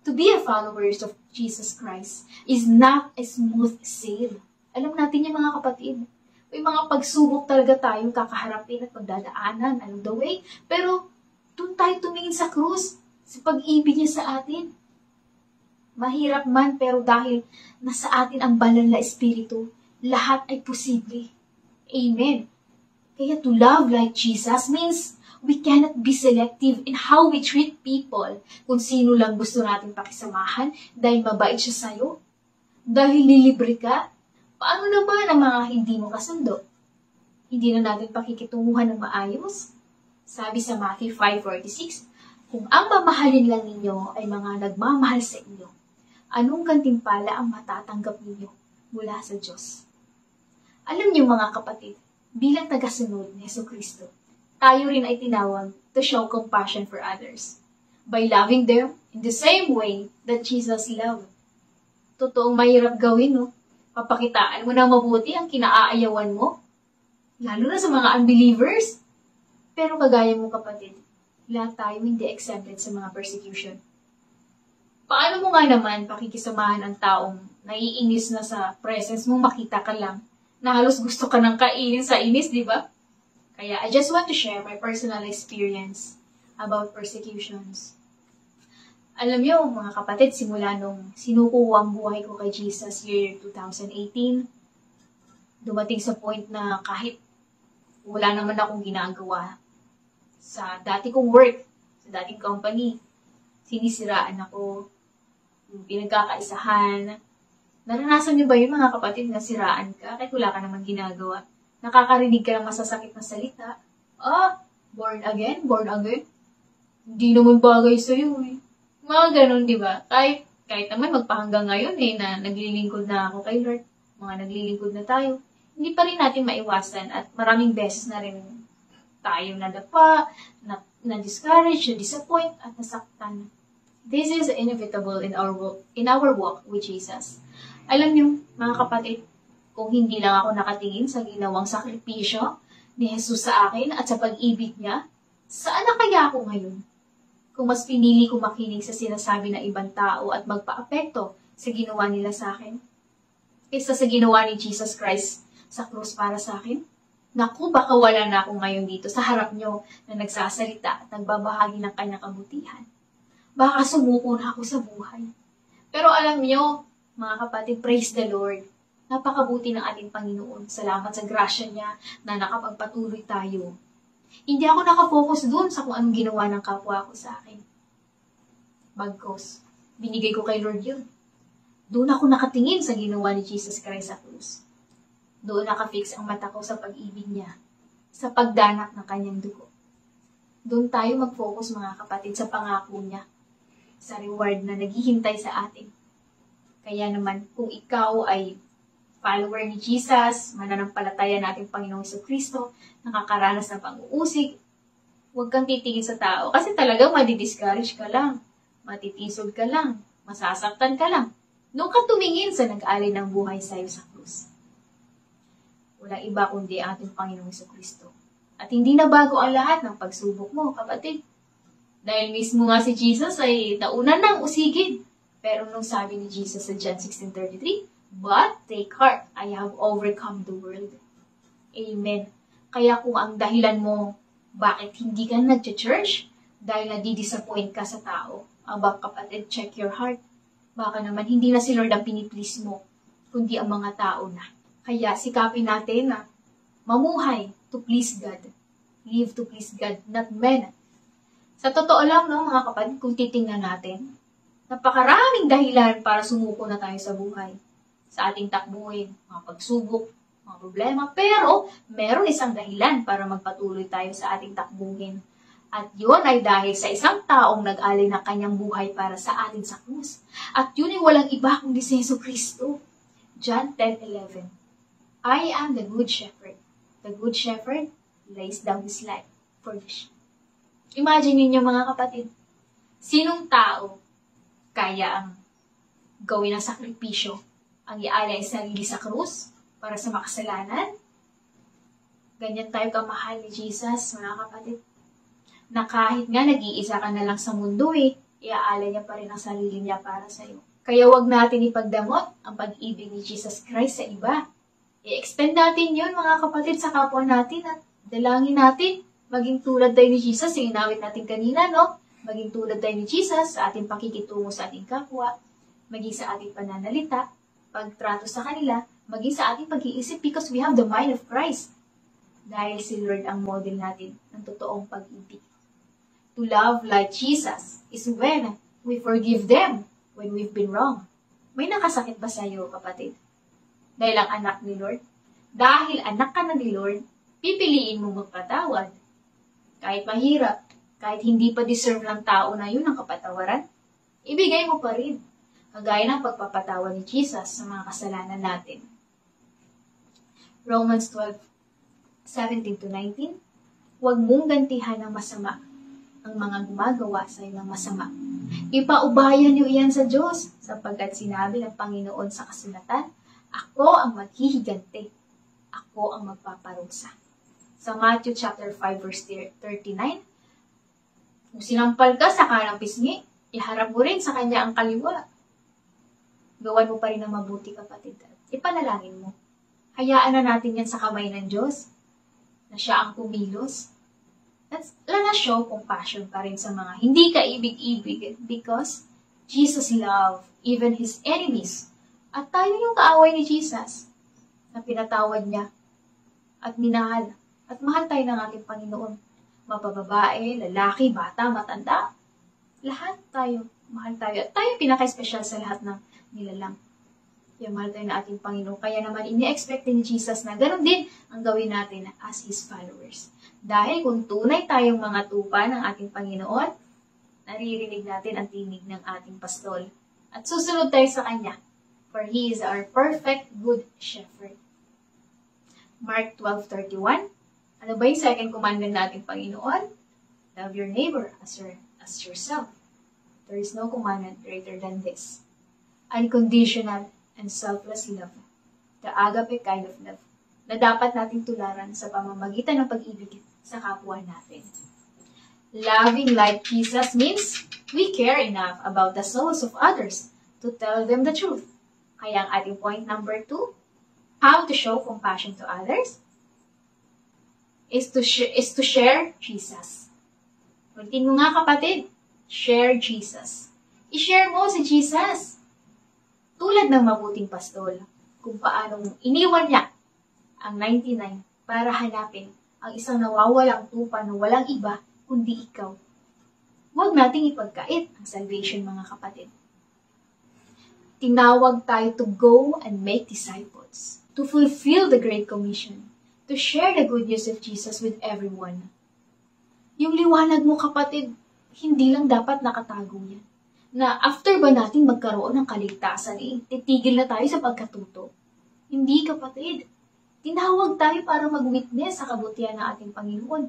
To be a follower of Jesus Christ is not a smooth sail. Alam natin yung mga kapatid. May mga pagsubok talaga tayong kakaharapin at pagdadaanan along the way. Pero doon tayo tumingin sa krus, sa pag-ibig niya sa atin. Mahirap man, pero dahil nasa atin ang banal na Espiritu, lahat ay posible. Amen. Kaya to love like Jesus means we cannot be selective in how we treat people. Kung sino lang gusto natin pakisamahan dahil mabait siya sa'yo, dahil lilibre ka, Paano naman ang mga hindi mo kasundo? Hindi na natin pakikitunguhan ng maayos? Sabi sa Matthew 5:46, kung ang mamahalin lang ninyo ay mga nagmamahal sa inyo, anong gantimpala ang matatanggap ninyo mula sa Diyos? Alam niyo mga kapatid, bilang tagasunod ni Jesucristo, tayo rin ay tinawag to show compassion for others by loving them in the same way that Jesus loved. Totoong mahirap gawin, no? Papakitaan mo na mabuti ang kinaaayawan mo, lalo na sa mga unbelievers. Pero kagaya mo kapatid, lahat tayo hindi exempted sa mga persecution. Paano mo nga naman pakikisamahan ang taong naiinis na sa presence mo, makita ka lang, na halos gusto ka nang kainin sa inis, di ba? Kaya I just want to share my personal experience about persecutions. Alam niyo, mga kapatid, simula nung sinuko ang buhay ko kay Jesus year 2018, dumating sa point na kahit wala naman akong ginagawa sa dati kong work, sa dating company, sinisiraan ako, yung pinagkakaisahan. Naranasan niyo ba yun mga kapatid na siraan ka kahit wala ka naman ginagawa? Nakakarinig ka ng masasakit na salita. Born again? Hindi naman bagay sa'yo eh. Mga ganun, di ba? Kahit naman magpahanggang ngayon na naglilingkod na ako kay Lord, mga naglilingkod na tayo, hindi pa rin natin maiwasan at maraming beses na rin tayo nadapa, na-discourage, na-disappoint, at nasaktan. This is inevitable in our walk with Jesus. Alam niyo, mga kapatid, kung hindi lang ako nakatingin sa ginawang sakripisyo ni Jesus sa akin at sa pag-ibig niya, saan na kaya ako ngayon? Kung mas pinili ko makinig sa sinasabi ng ibang tao at magpa-apekto sa ginawa nila sa akin, kaysa sa ginawa ni Jesus Christ sa krus para sa akin, naku, baka wala na ako ngayon dito sa harap nyo na nagsasalita at nagbabahagi ng kanyang kabutihan. Baka sumuko na ako sa buhay. Pero alam nyo, mga kapatid, praise the Lord. Napakabuti ng ating Panginoon. Salamat sa grasya niya na nakapagpatuloy tayo. Hindi ako nakafocus dun sa kung anong ginawa ng kapwa ko sa akin. Bagkos, binigay ko kay Lord yun. Doon ako nakatingin sa ginawa ni Jesus Christ sa krus. Doon nakafix ang mata ko sa pag-ibig niya, sa pagdanak ng kanyang dugo. Doon tayo mag-focus mga kapatid sa pangako niya, sa reward na naghihintay sa atin. Kaya naman, kung ikaw ay follower ni Jesus, mananampalataya natin Panginoong Jesucristo, nakakaranas ng pang-uusig, huwag kang titingin sa tao kasi talagang madi-discourage ka lang, matitisod ka lang, masasaktan ka lang. Doon ka tumingin sa nag-alay ng buhay sa'yo sa krus. Walang iba kundi ang ating Panginoong Jesucristo. At hindi na bago ang lahat ng pagsubok mo, kapatid. Dahil mismo nga si Jesus ay nauna nang usigid. Pero nung sabi ni Jesus sa John 16:33, "But take heart, I have overcome the world." Amen. Kaya kung ang dahilan mo, bakit hindi ka nag-church? Dahil nadi-disappoint ka sa tao. Aba kapatid, check your heart. Baka naman hindi na si Lord ang piniplease mo, kundi ang mga tao na. Kaya sikapin natin na mamuhay to please God. Live to please God, not men. Sa totoo lang, no, mga kapatid, kung titingnan natin, napakaraming dahilan para sumuko na tayo sa buhay. Sa ating takbuhin, mga pagsubok, mga problema. Pero, meron isang dahilan para magpatuloy tayo sa ating takbuhin. At yun ay dahil sa isang taong nag-alay ng kanyang buhay para sa atin sa krus. At yun ay walang iba kundi si Jesucristo. John 10:11. I am the good shepherd. The good shepherd lays down his life for the sheep. Imagine ninyo mga kapatid, sinong tao kaya ang gawin ng sakripisyo, ang ialay ang sarili sa krus para sa makasalanan? Ganyan tayo kamahal ni Jesus, mga kapatid, na kahit nga nag-iisa ka na lang sa mundo iaalay niya pa rin ang sarili niya para sa iyo. Kaya wag natin ipagdamot ang pag-ibig ni Jesus Christ sa iba. I-extend natin yun, mga kapatid, sa kapwa natin at dalangin natin. Maging tulad tayo ni Jesus, yung inawit natin kanina, no? Maging tulad tayo ni Jesus sa ating pakikitungo sa ating kapwa, maging sa ating pananalita, pagtrato sa kanila, maging sa ating pag-iisip because we have the mind of Christ. Dahil si Lord ang model natin ng totoong pag-ibig. To love like Jesus is when we forgive them when we've been wrong. May nakasakit ba sa iyo, kapatid? Dahil ang anak ni Lord. Dahil anak ka na ni Lord, pipiliin mo magpatawad. Kahit mahirap, kahit hindi pa deserve ng tao na yun ang kapatawaran, ibigay mo pa rin. Kagaya ng pagpapatawad ni Jesus sa mga kasalanan natin. Romans 12:17-19, huwag mong gantihan ng masama ang mga gumagawa sa iyo ng masama. Ipaubayan niyo iyan sa Diyos, sapagkat sinabi ng Panginoon sa kasulatan, ako ang maghihiganti, ako ang magpaparusa. Sa Matthew chapter 5 verse 39, kung sinampal ka sa kanang pisngi, iharap mo rin sa kanya ang kaliwa. Gawan mo pa rin ang mabuti, kapatid. Ipanalangin mo. Hayaan na natin yan sa kamay ng Diyos, na siya ang kumilos. Let us show compassion pa rin sa mga hindi kaibig-ibig because Jesus loved even His enemies. At tayo yung kaaway ni Jesus na pinatawad niya at minahal. At mahal tayo ng ating Panginoon. Mapababae, lalaki, bata, matanda. Lahat tayo, mahal tayo. At tayo pinaka-special sa lahat ng nilalang. Kaya mahal tayo ng ating Panginoon. Kaya naman ini-expect ni Jesus na ganoon din ang gawin natin as His followers. Dahil kung tunay tayong mga tupa ng ating Panginoon, naririnig natin ang tinig ng ating pastol. At susunod tayo sa Kanya, for He is our perfect good shepherd. Mark 12:31. Ano ba yung second commandment ng ating Panginoon? Love your neighbor as yourself. There is no commandment greater than this. Unconditional and selfless love. The agape kind of love na dapat nating tularan sa pamamagitan ng pag-ibig sa kapwa natin. Loving like Jesus means we care enough about the souls of others to tell them the truth. Kaya ang ating point number 2, how to show compassion to others is to share Jesus. Ulitin mo nga, kapatid, share Jesus. I-share mo si Jesus. Tulad ng mabuting pastol, kung paanong iniwan niya ang 99 para hanapin ang isang nawawalang tupa na walang iba kundi ikaw. Huwag nating ipagkait ang salvation, mga kapatid. Tinawag tayo to go and make disciples, to fulfill the Great Commission, to share the good news of Jesus with everyone. Yung liwanag mo, kapatid, hindi lang dapat nakatago yan. Na after ba natin magkaroon ng kaligtasan, titigil na tayo sa pagkatuto. Hindi, kapatid. Tinawag tayo para mag-witness sa kabutihan ng ating Panginoon.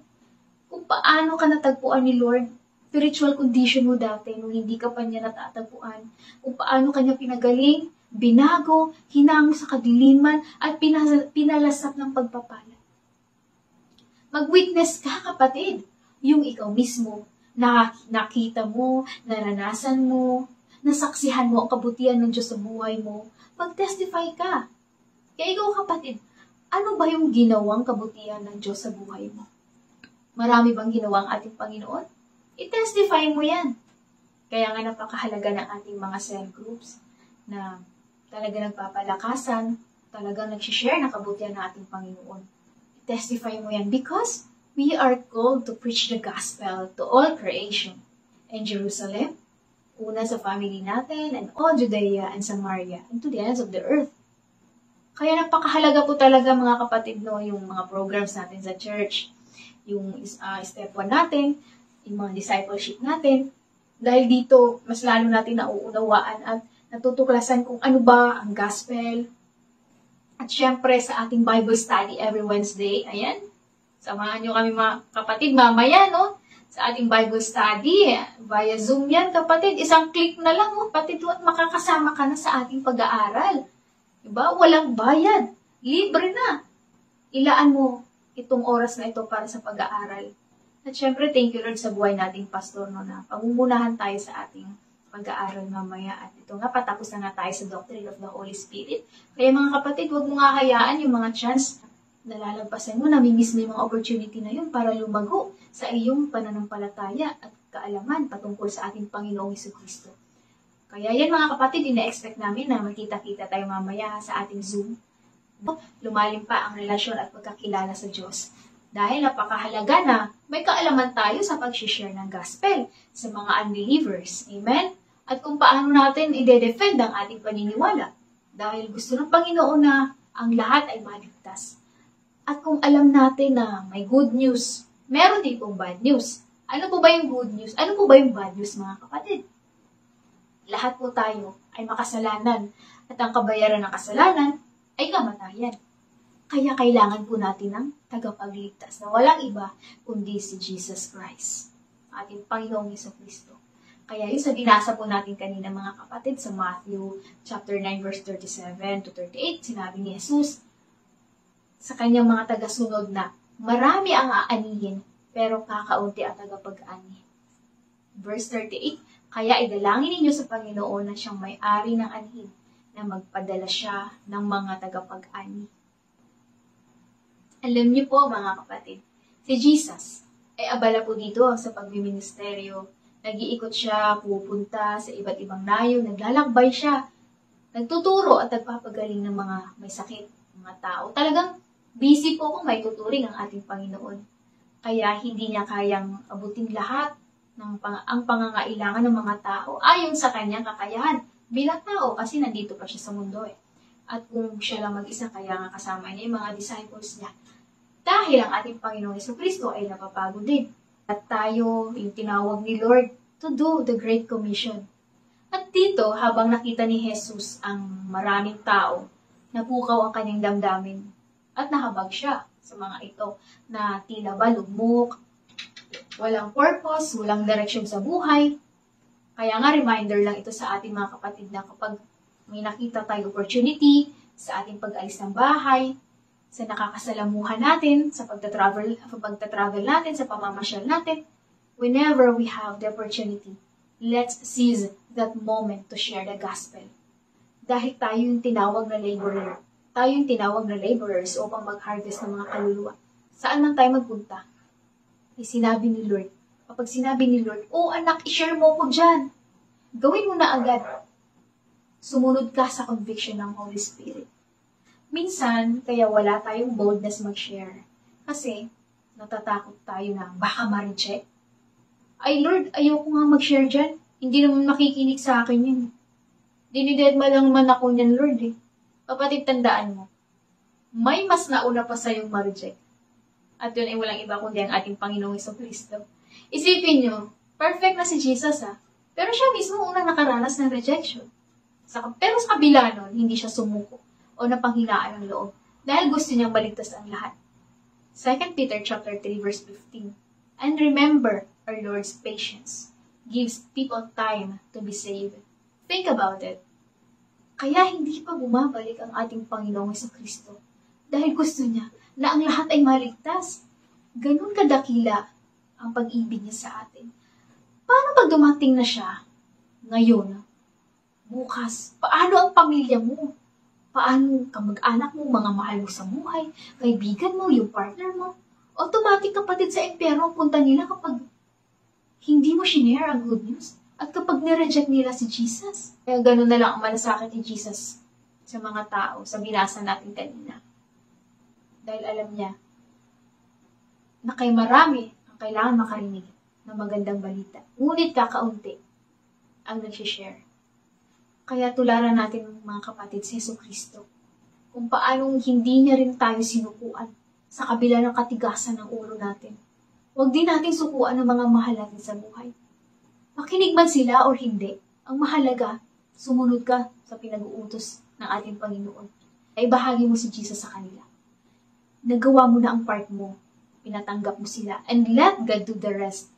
Kung paano ka natagpuan ni Lord, spiritual condition mo dati nung hindi ka pa niya natatagpuan, kung paano kanya pinagaling, binago, hinamo sa kadiliman, at pinalasap ng pagpapala. Mag-witness ka, kapatid. Yung ikaw mismo, nakita mo, naranasan mo, nasaksihan mo ang kabutihan ng Diyos sa buhay mo, mag-testify ka. Kaya ikaw, kapatid, ano ba yung ginawang kabutihan ng Diyos sa buhay mo? Marami bang ginawang ating Panginoon? I-testify mo yan. Kaya nga napakahalaga ng ating mga cell groups na talaga nagpapalakasan, talaga nagsishare ng kabutihan ng ating Panginoon. I-testify mo yan because we are called to preach the gospel to all creation. In Jerusalem, una sa family natin, and all Judea and Samaria, and to the ends of the earth. Kaya napakahalaga po talaga, mga kapatid, no, yung mga programs natin sa church, yung step 1 natin, yung mga discipleship natin. Dahil dito, mas lalo natin nauunawaan at natutuklasan kung ano ba ang gospel. At syempre, sa ating Bible study every Wednesday, ayan, samahan nyo kami, mga kapatid, mamaya, no? Sa ating Bible study, via Zoom yan, kapatid. Isang click na lang, kapatid, at makakasama ka na sa ating pag-aaral. Diba? Walang bayad. Libre na. Ilaan mo itong oras na ito para sa pag-aaral. At syempre, thank you Lord sa buhay nating pastor, no, na pamumunahan tayo sa ating pag-aaral mamaya. At ito nga, patapos na nga tayo sa Doctrine of the Holy Spirit. Kaya mga kapatid, huwag mo nga hayaan yung mga chance na lalagpasan mo, namimiss mo yung mga opportunity na yun para lumago sa iyong pananampalataya at kaalaman patungkol sa ating Panginoong Jesucristo. Kaya yan, mga kapatid, ina-expect namin na magkita-kita tayo mamaya sa ating Zoom. Lumalim pa ang relasyon at pagkakilala sa Diyos. Dahil napakahalaga na may kaalaman tayo sa pag-share ng gospel sa mga unbelievers. Amen? At kung paano natin i-defend ang ating paniniwala. Dahil gusto ng Panginoon na ang lahat ay maligtas. At kung alam natin na may good news, meron din pong bad news. Ano po ba yung good news? Ano po ba yung bad news, mga kapatid? Lahat po tayo ay makasalanan at ang kabayaran ng kasalanan ay kamatayan. Kaya kailangan po natin ng tagapagligtas na walang iba kundi si Jesus Christ, ating Panginoong Jesucristo. Kaya yung sa binasa po natin kanina, mga kapatid, sa Matthew chapter 9 verse 37 to 38, sinabi ni Jesus sa kanyang mga tagasunod na marami ang aanihin pero kakaunti ang tagapag-ani. Verse 38, kaya idalangin ninyo sa Panginoon na siyang may-ari ng anhin na magpadala siya ng mga tagapag-ani. Alam niyo po, mga kapatid, si Jesus ay abala po dito sa pagmiministeryo. Nag-iikot siya, pupunta sa iba't ibang nayon, naglalakbay siya, nagtuturo at nagpapagaling ng mga may sakit, mga tao. Talagang busy po kung may tuturing ang ating Panginoon. Kaya hindi niya kayang abutin lahat ng ang pangangailangan ng mga tao ayon sa kanyang kakayahan bilang tao kasi nandito pa siya sa mundo eh. At kung siya lang mag-isa, kaya nga kasama niya yung mga disciples niya. Dahil ang ating Panginoong Jesucristo ay napapagod din. At tayo yung tinawag ni Lord to do the Great Commission. At dito, habang nakita ni Jesus ang maraming tao, napukaw ang kanyang damdamin at nahabag siya sa mga ito na tila ba lugmok, walang purpose, walang direksyon sa buhay. Kaya nga reminder lang ito sa ating mga kapatid na kapag may nakita tayong opportunity sa ating pag-alis ng bahay, sa nakakasalamuhan natin, sa pagtatravel natin, sa pamamasyal natin, whenever we have the opportunity, let's seize that moment to share the gospel. Dahil tayo yung tinawag na laborer. Tayo yung tinawag na laborers upang mag-harvest ng mga kaluluwa. Saan man tayo magpunta? Sinabi ni Lord. Kapag sinabi ni Lord, oh anak, i-share mo ko dyan. Gawin mo na agad. Sumunod ka sa conviction ng Holy Spirit. Minsan, kaya wala tayong boldness mag-share. Kasi, natatakot tayo na baka ma-reject. Ay Lord, ayoko nga mag-share dyan. Hindi naman makikinig sa akin yun. Dinidedma lang man ako niyan, Lord eh. Kapatid, tandaan mo, may mas nauna pa sa'yong ma-reject. At yun ay walang iba kundi ang ating Panginoong Jesucristo. Isipin nyo, perfect na si Jesus pero siya mismo unang nakaranas ng rejection. Pero sa kabila nun, hindi siya sumuko o napanghinaan ng loob dahil gusto niyang baligtas ang lahat. 2 Peter chapter 3 verse 15. And remember our Lord's patience gives people time to be saved. Think about it. Kaya hindi pa bumabalik ang ating Panginoong Jesucristo dahil gusto niya na ang lahat ay maligtas. Ganun kadakila ang pag-ibig niya sa atin. Paano pag dumating na siya ngayon, bukas, paano ang pamilya mo? Paano kamag-anak mo, mga mahal mo sa buhay, kaibigan mo, yung partner mo? Automatic kapatid sa impyerno ang punta nila kapag hindi mo shinare ang good news at kapag nireject nila si Jesus. Kaya ganun na lang ang malasakit ni Jesus sa mga tao, sa binasa natin kanina. Dahil alam niya na kay marami ang kailangan makarinig ng magandang balita. Ngunit kakaunti ang nagsishare. Kaya tularan natin mga kapatid si Jesucristo kung paanong hindi niya rin tayo sinukuan sa kabila ng katigasan ng ulo natin. Huwag din natin sukuan ng mga mahal natin sa buhay. Makinig man sila o hindi, ang mahalaga, sumunod ka sa pinag-uutos ng ating Panginoon. Ay bahagi mo si Jesus sa kanila. Nagawa mo na ang part mo, pinatanggap mo sila, and let God do the rest.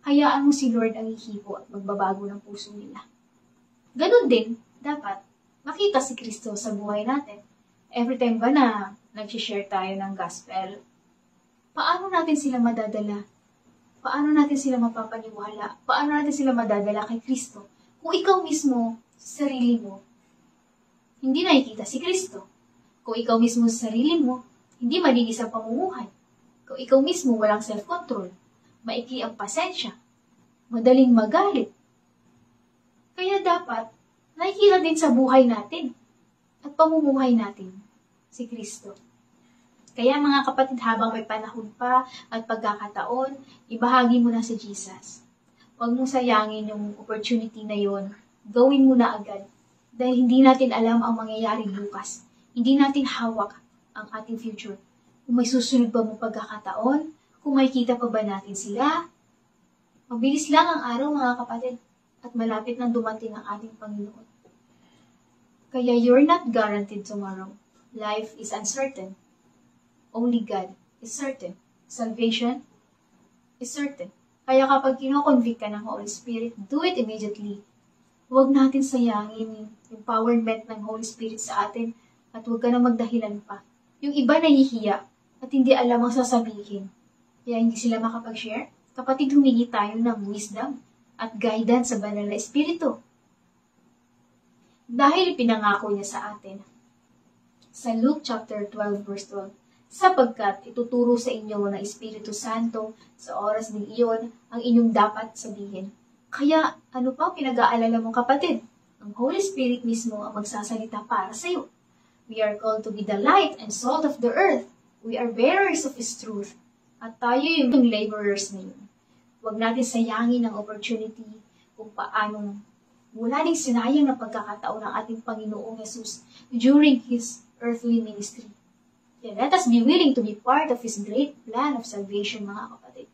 Hayaan mo si Lord ang ihipo at magbabago ng puso nila. Ganon din, dapat makita si Kristo sa buhay natin. Every time ba na nag-share tayo ng gospel, paano natin sila madadala? Paano natin sila mapapaniwala? Paano natin sila madadala kay Kristo? Kung ikaw mismo, sa sarili mo, hindi nakikita si Kristo. Kung ikaw mismo sa sarili mo, hindi malinis ang pamumuhay. Kung ikaw mismo walang self-control, maikli ang pasensya, madaling magalit. Kaya dapat, nakikita din sa buhay natin at pamumuhay natin si Kristo. Kaya mga kapatid, habang may panahon pa at pagkakataon, ibahagi mo na si Jesus. Huwag mong sayangin yung opportunity na yon. Gawin mo na agad. Dahil hindi natin alam ang mangyayari bukas. Hindi natin hawak ang ating future. Kung may susunod ba mong pagkakataon, kung makikita pa ba natin sila. Mabilis lang ang araw mga kapatid at malapit nang dumating ang ating Panginoon. Kaya you're not guaranteed tomorrow. Life is uncertain. Only God is certain. Salvation is certain. Kaya kapag kino-convict ka ng Holy Spirit, do it immediately. Huwag natin sayangin yung empowerment ng Holy Spirit sa atin at huwag ka na magdahilan pa. Yung iba nahihiya at hindi alam ang sasabihin. Kaya hindi sila makapag-share. Kapatid, humingi tayo ng wisdom at guidance sa banal na Espiritu. Dahil pinangako niya sa atin. Sa Luke chapter 12 verse 12, sapagkat ituturo sa inyo ng Espiritu Santo sa oras ng iyon ang inyong dapat sabihin. Kaya, ano pa pinag-aalala mong kapatid? Ang Holy Spirit mismo ang magsasalita para sa iyo. We are called to be the light and salt of the earth. We are bearers of His truth. At tayo yung laborers na yun. Huwag natin sayangin ang opportunity kung paano mula ding sinayang na pagkakataon ng ating Panginoong Jesus during His earthly ministry. Yeah, let us be willing to be part of His great plan of salvation, mga kapatid.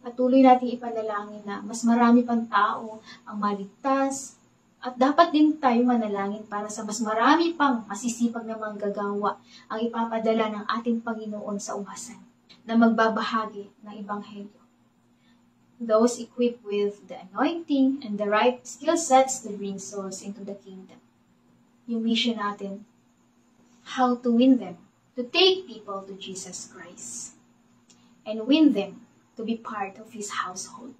Patuloy natin ipanalangin na mas marami pang tao ang maligtas at dapat din tayo manalangin para sa mas marami pang masisipag na manggagawa ang ipapadala ng ating Panginoon sa umasan na magbabahagi ng Ebanghelyo. Those equipped with the anointing and the right skill sets to bring souls into the kingdom. Yung mission natin, how to win them, to take people to Jesus Christ, and win them to be part of His household.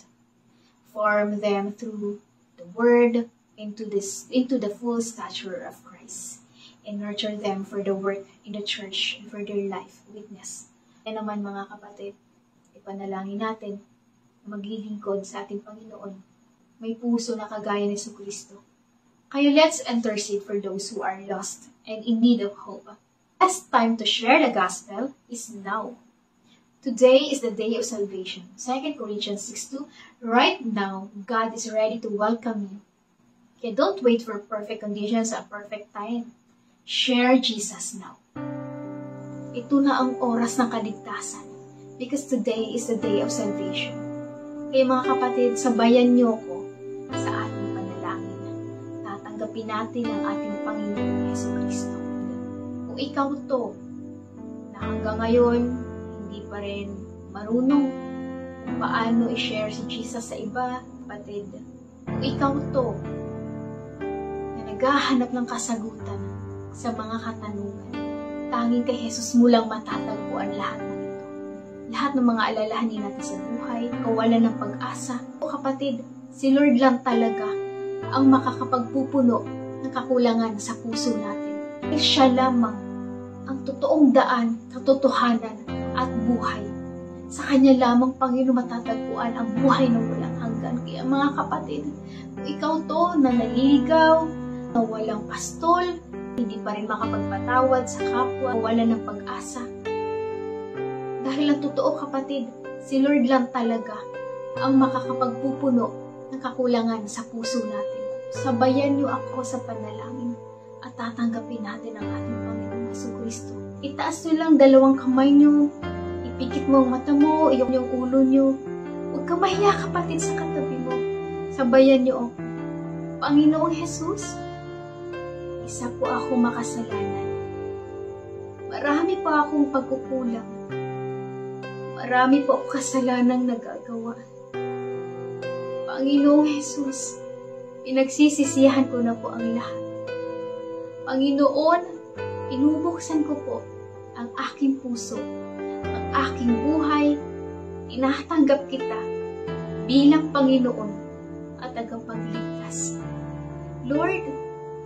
Form them through the Word into the full stature of Christ, and nurture them for the work in the church and for their life witness. Kaya naman mga kapatid, ipanalangin natin na maglilingkod sa ating Panginoon. May puso na kagaya ni Jesucristo. Kaya let's intercede for those who are lost and in need of hope. Best time to share the gospel is now. Today is the day of salvation. 2 Corinthians 6:2. Right now, God is ready to welcome you. Kaya don't wait for perfect conditions at perfect time. Share Jesus now. Ito na ang oras ng kaligtasan because today is the day of salvation. Kaya mga kapatid, sabayan niyo ko sa ating panalangin. Tatanggapin natin ang ating Panginoong Jesucristo. Kung ikaw to, na hanggang ngayon, hindi pa rin marunong kung paano i-share si Jesus sa iba, kapatid. Kung ikaw to, na naghahanap ng kasagutan sa mga katanungan, tanging kay Jesus mo lang matatagpuan lahat ng ito. Lahat ng mga alalahanin natin sa buhay, kawalan ng pag-asa. O kapatid, si Lord lang talaga ang makakapagpupuno ng kakulangan sa puso natin. Dahil siya lamang ang totoong daan, katotohanan at buhay. Sa Kanya lamang, Panginoon, matatagpuan ang buhay ng walang hanggan. Kaya mga kapatid, kung ikaw to na naliligaw, na walang pastol, hindi pa rin makapagpatawad sa kapwa, wala ng pag-asa. Dahil ang totoo kapatid, si Lord lang talaga ang makakapagpupuno ng kakulangan sa puso natin. Sabayan niyo ako sa panalangin at tatanggapin natin ang ating Panginoong Jesucristo. Itaas niyo lang dalawang kamay niyo, ipikit mo ang mata mo, yung ulo niyo. Huwag kang mahiya kapatid sa katabi mo. Sabayan niyo ako. Panginoong Jesus, isa po ako makasalanan. Marami pa akong pagkukulang. Marami po akong kasalanang nagagawa. Panginoong Jesus, pinagsisisihan ko na po ang lahat. Panginoon, inubuksan ko po ang aking puso, ang aking buhay. Tinatanggap kita bilang Panginoon at tagapagligtas. Lord,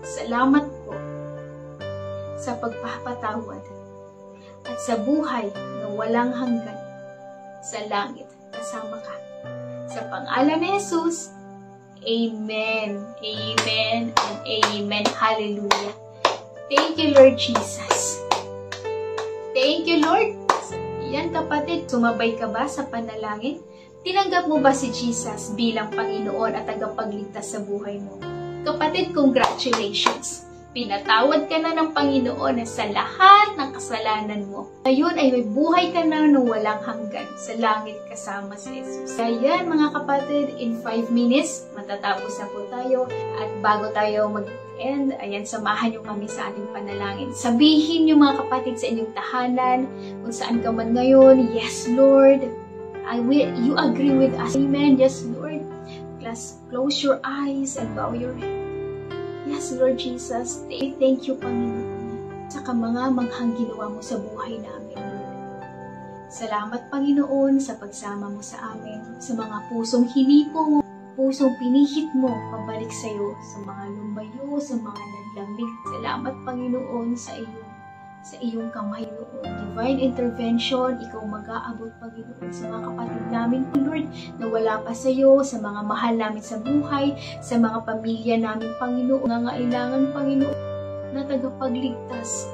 salamat po sa pagpapatawad at sa buhay na walang hanggan sa langit kasama ka. Sa pangalan ni Jesus, Amen, Amen, and Amen. Hallelujah. Thank you, Lord Jesus. Thank you, Lord. Yan kapatid, sumabay ka ba sa panalangin? Tinanggap mo ba si Jesus bilang Panginoon at tagapagligtas sa buhay mo? Kapatid, congratulations! Pinatawad ka na ng Panginoon na sa lahat ng kasalanan mo. Ngayon ay may buhay ka na ng walang hanggan sa langit kasama si Jesus. Kaya mga kapatid, in 5 minutes, matatapos na po tayo. At bago tayo mag-end, ayan, samahan niyo kami sa ating panalangin. Sabihin niyo mga kapatid sa inyong tahanan, kung saan ka man ngayon, yes Lord, you agree with us. Amen, yes Lord. Close your eyes and bow your head. Yes, Lord Jesus, thank you, Panginoon, sa mga manghang ginawa mo sa buhay namin, Lord. Salamat, Panginoon, sa pagsama mo sa amin, sa mga pusong hinipo mo, pusong pinihit mo, pabalik sa iyo, sa mga lumayo, sa mga naglamig. Salamat, Panginoon, sa iyong kamay, Lord. Divine intervention, ikaw mag-aabot, Panginoon, sa mga kapatid namin, Lord, na wala pa sa iyo, sa mga mahal namin sa buhay, sa mga pamilya namin, Panginoon, nangailangan, Panginoon, na tagapagligtas.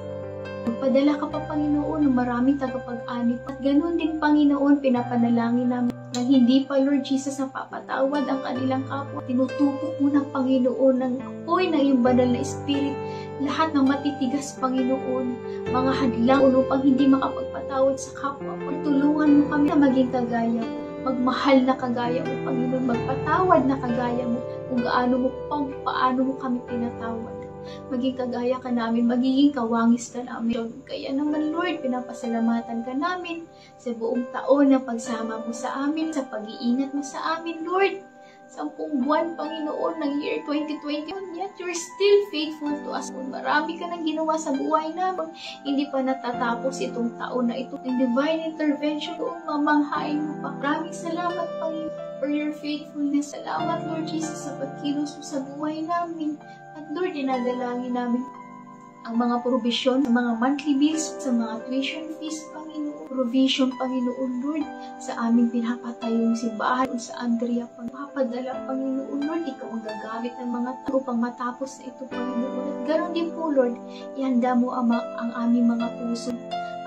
Magpadala ka pa, Panginoon, ng maraming tagapag-anib. At ganoon din, Panginoon, pinapanalangin namin na hindi pa, Lord Jesus, napapatawad ang kanilang kapwa. Tinutupok mo ng Panginoon ng apoy ng iyong banal na Spirit lahat ng matitigas, Panginoon, mga hadlang upang hindi makapagpatawad sa kapwa. Tulungan mo kami na maging kagaya mo, magmahal na kagaya mo, Panginoon, magpatawad na kagaya mo, kung paano mo kami pinatawad. Maging kagaya ka namin, magiging kawangis ka namin. Kaya naman, Lord, pinapasalamatan ka namin sa buong taon na pagsama mo sa amin, sa pag-iingat mo sa amin, Lord. 10 buwan, Panginoon, ng year 2021, yet you're still faithful to us. Marami ka nang ginawa sa buhay namin. Hindi pa natatapos itong taon na ito. In divine intervention, mamanghain mo pa. Maraming salamat, Panginoon, for your faithfulness. Salamat, Lord Jesus, sa pagkilos mo sa buhay namin. At Lord, dinadalangin namin ang mga provision, sa mga monthly bills, sa mga tuition fees, Panginoon. Provision, Panginoon, Lord, sa aming pinapatayong simbahan sa Andrea, papadala, Panginoon, Lord, ikaw ang gagamit ng mga tao upang matapos na ito, Panginoon. At ganoon din po, Lord, ihanda mo ang aming mga puso,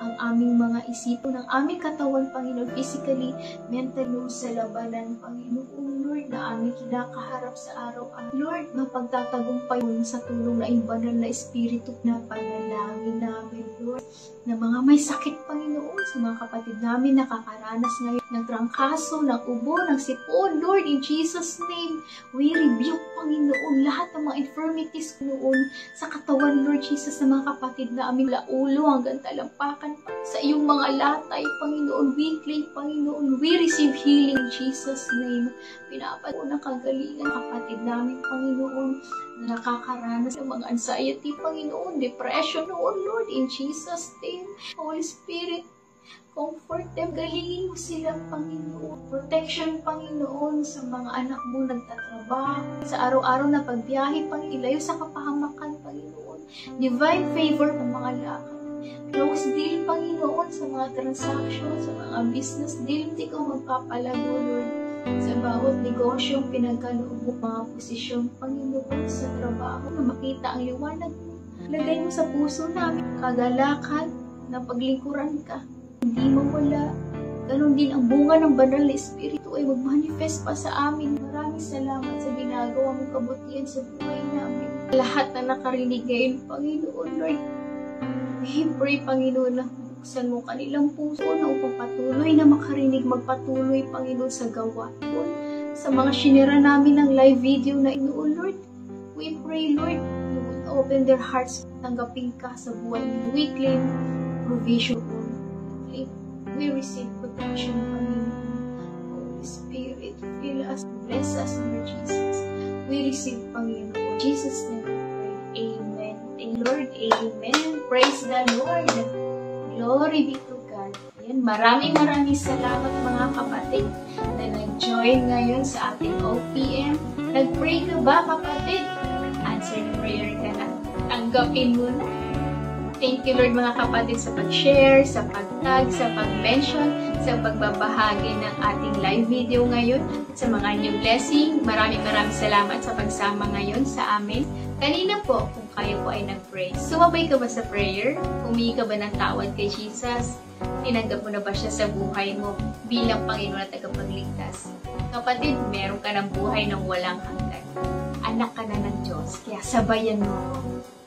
ang aming mga isipan, ang aming katawan, Panginoon, physically, mentally, sa labanan, Panginoon, Lord, na aming kinakaharap sa araw-araw. Lord, mapagtatagumpay mo sa tulong na iyong banal na Espiritu na panalangin namin, Lord, na mga may sakit, Panginoon, sa mga kapatid namin nakakaranas ngayon ng trangkaso, ng ubo, ng sipon, Lord, in Jesus' name, we rebuke, Panginoon, lahat ng mga infirmities, Panginoon, sa katawan, Lord Jesus, sa mga kapatid na aming laulo hanggang talampakan, sa iyong mga latay, Panginoon, we claim, Panginoon, we receive healing in Jesus' name. Pinapalo ng kagalingan, kapatid namin, Panginoon, na nakakaranas ng mga anxiety, Panginoon, depression, oh Lord, in Jesus' name. Holy Spirit, comfort them, galingin mo sila, Panginoon. Protection, Panginoon, sa mga anak mo nagtatrabaho, sa araw-araw na pagbiyahe, Panginoon, sa kapahamakan, Panginoon. Divine favor ng mga lakad. Close deal, Panginoon, sa mga transaction, sa mga business deal, hindi ko magpapalago, Lord. Sa bawat negosyo, pinagkaloob mo mga posisyon, Panginoon, sa trabaho, na makita ang liwanag mo. Lagay mo sa puso namin kagalakan na paglingkuran ka. Hindi mawala. Ganon din ang bunga ng banal na Espiritu ay mag-manifest pa sa amin. Maraming salamat sa ginagawa mong kabutihan sa buhay namin. Lahat na nakarinig ngayon, Panginoon, Lord, we pray, Panginoon, na buksan mo kanilang puso na upang patuloy na makarinig, magpatuloy, Panginoon, sa gawa. Sa mga shinera namin ng live video na inoon, Lord, we pray, Lord, you would open their hearts, tanggapin ka sa buhay nila. We claim provision, Lord. We receive protection, Panginoon. Holy Spirit, fill us, bless us, Lord Jesus. We receive, Panginoon. Jesus' name we pray. Amen. Thank you, Lord. Amen. Praise the Lord. Glory be to God. Ayan, maraming salamat mga kapatid na nag-join ngayon sa ating OPM. Nag-pray ka ba, kapatid? Answer prayer ka na. Tanggapin mo na. Thank you, Lord, mga kapatid, sa pag-share, sa pag-tag, sa pag-mention, sa pagbabahagi ng ating live video ngayon. Sa mga new blessing, maraming salamat sa pagsama ngayon sa amin. Kanina po, kung kayo po ay nag-pray, sumabay ka ba sa prayer? Humingi ka ba ng tawad kay Jesus? Tinanggap mo na ba siya sa buhay mo bilang Panginoon at tagapagligtas? Kapatid, meron ka ng buhay ng walang hanggan. anak ka na ng Diyos. Kaya sabayan mo.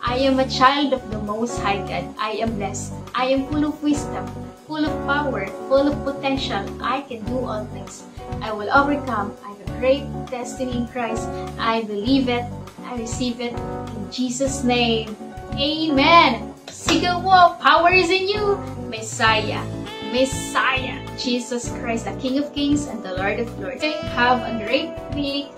I am a child of the Most High God. I am blessed. I am full of wisdom, full of power, full of potential. I can do all things. I will overcome. I have a great destiny in Christ. I believe it. I receive it. In Jesus' name. Amen. Sigaw mo, power is in you. Messiah. Messiah. Jesus Christ, the King of Kings and the Lord of Lords. Have a great week.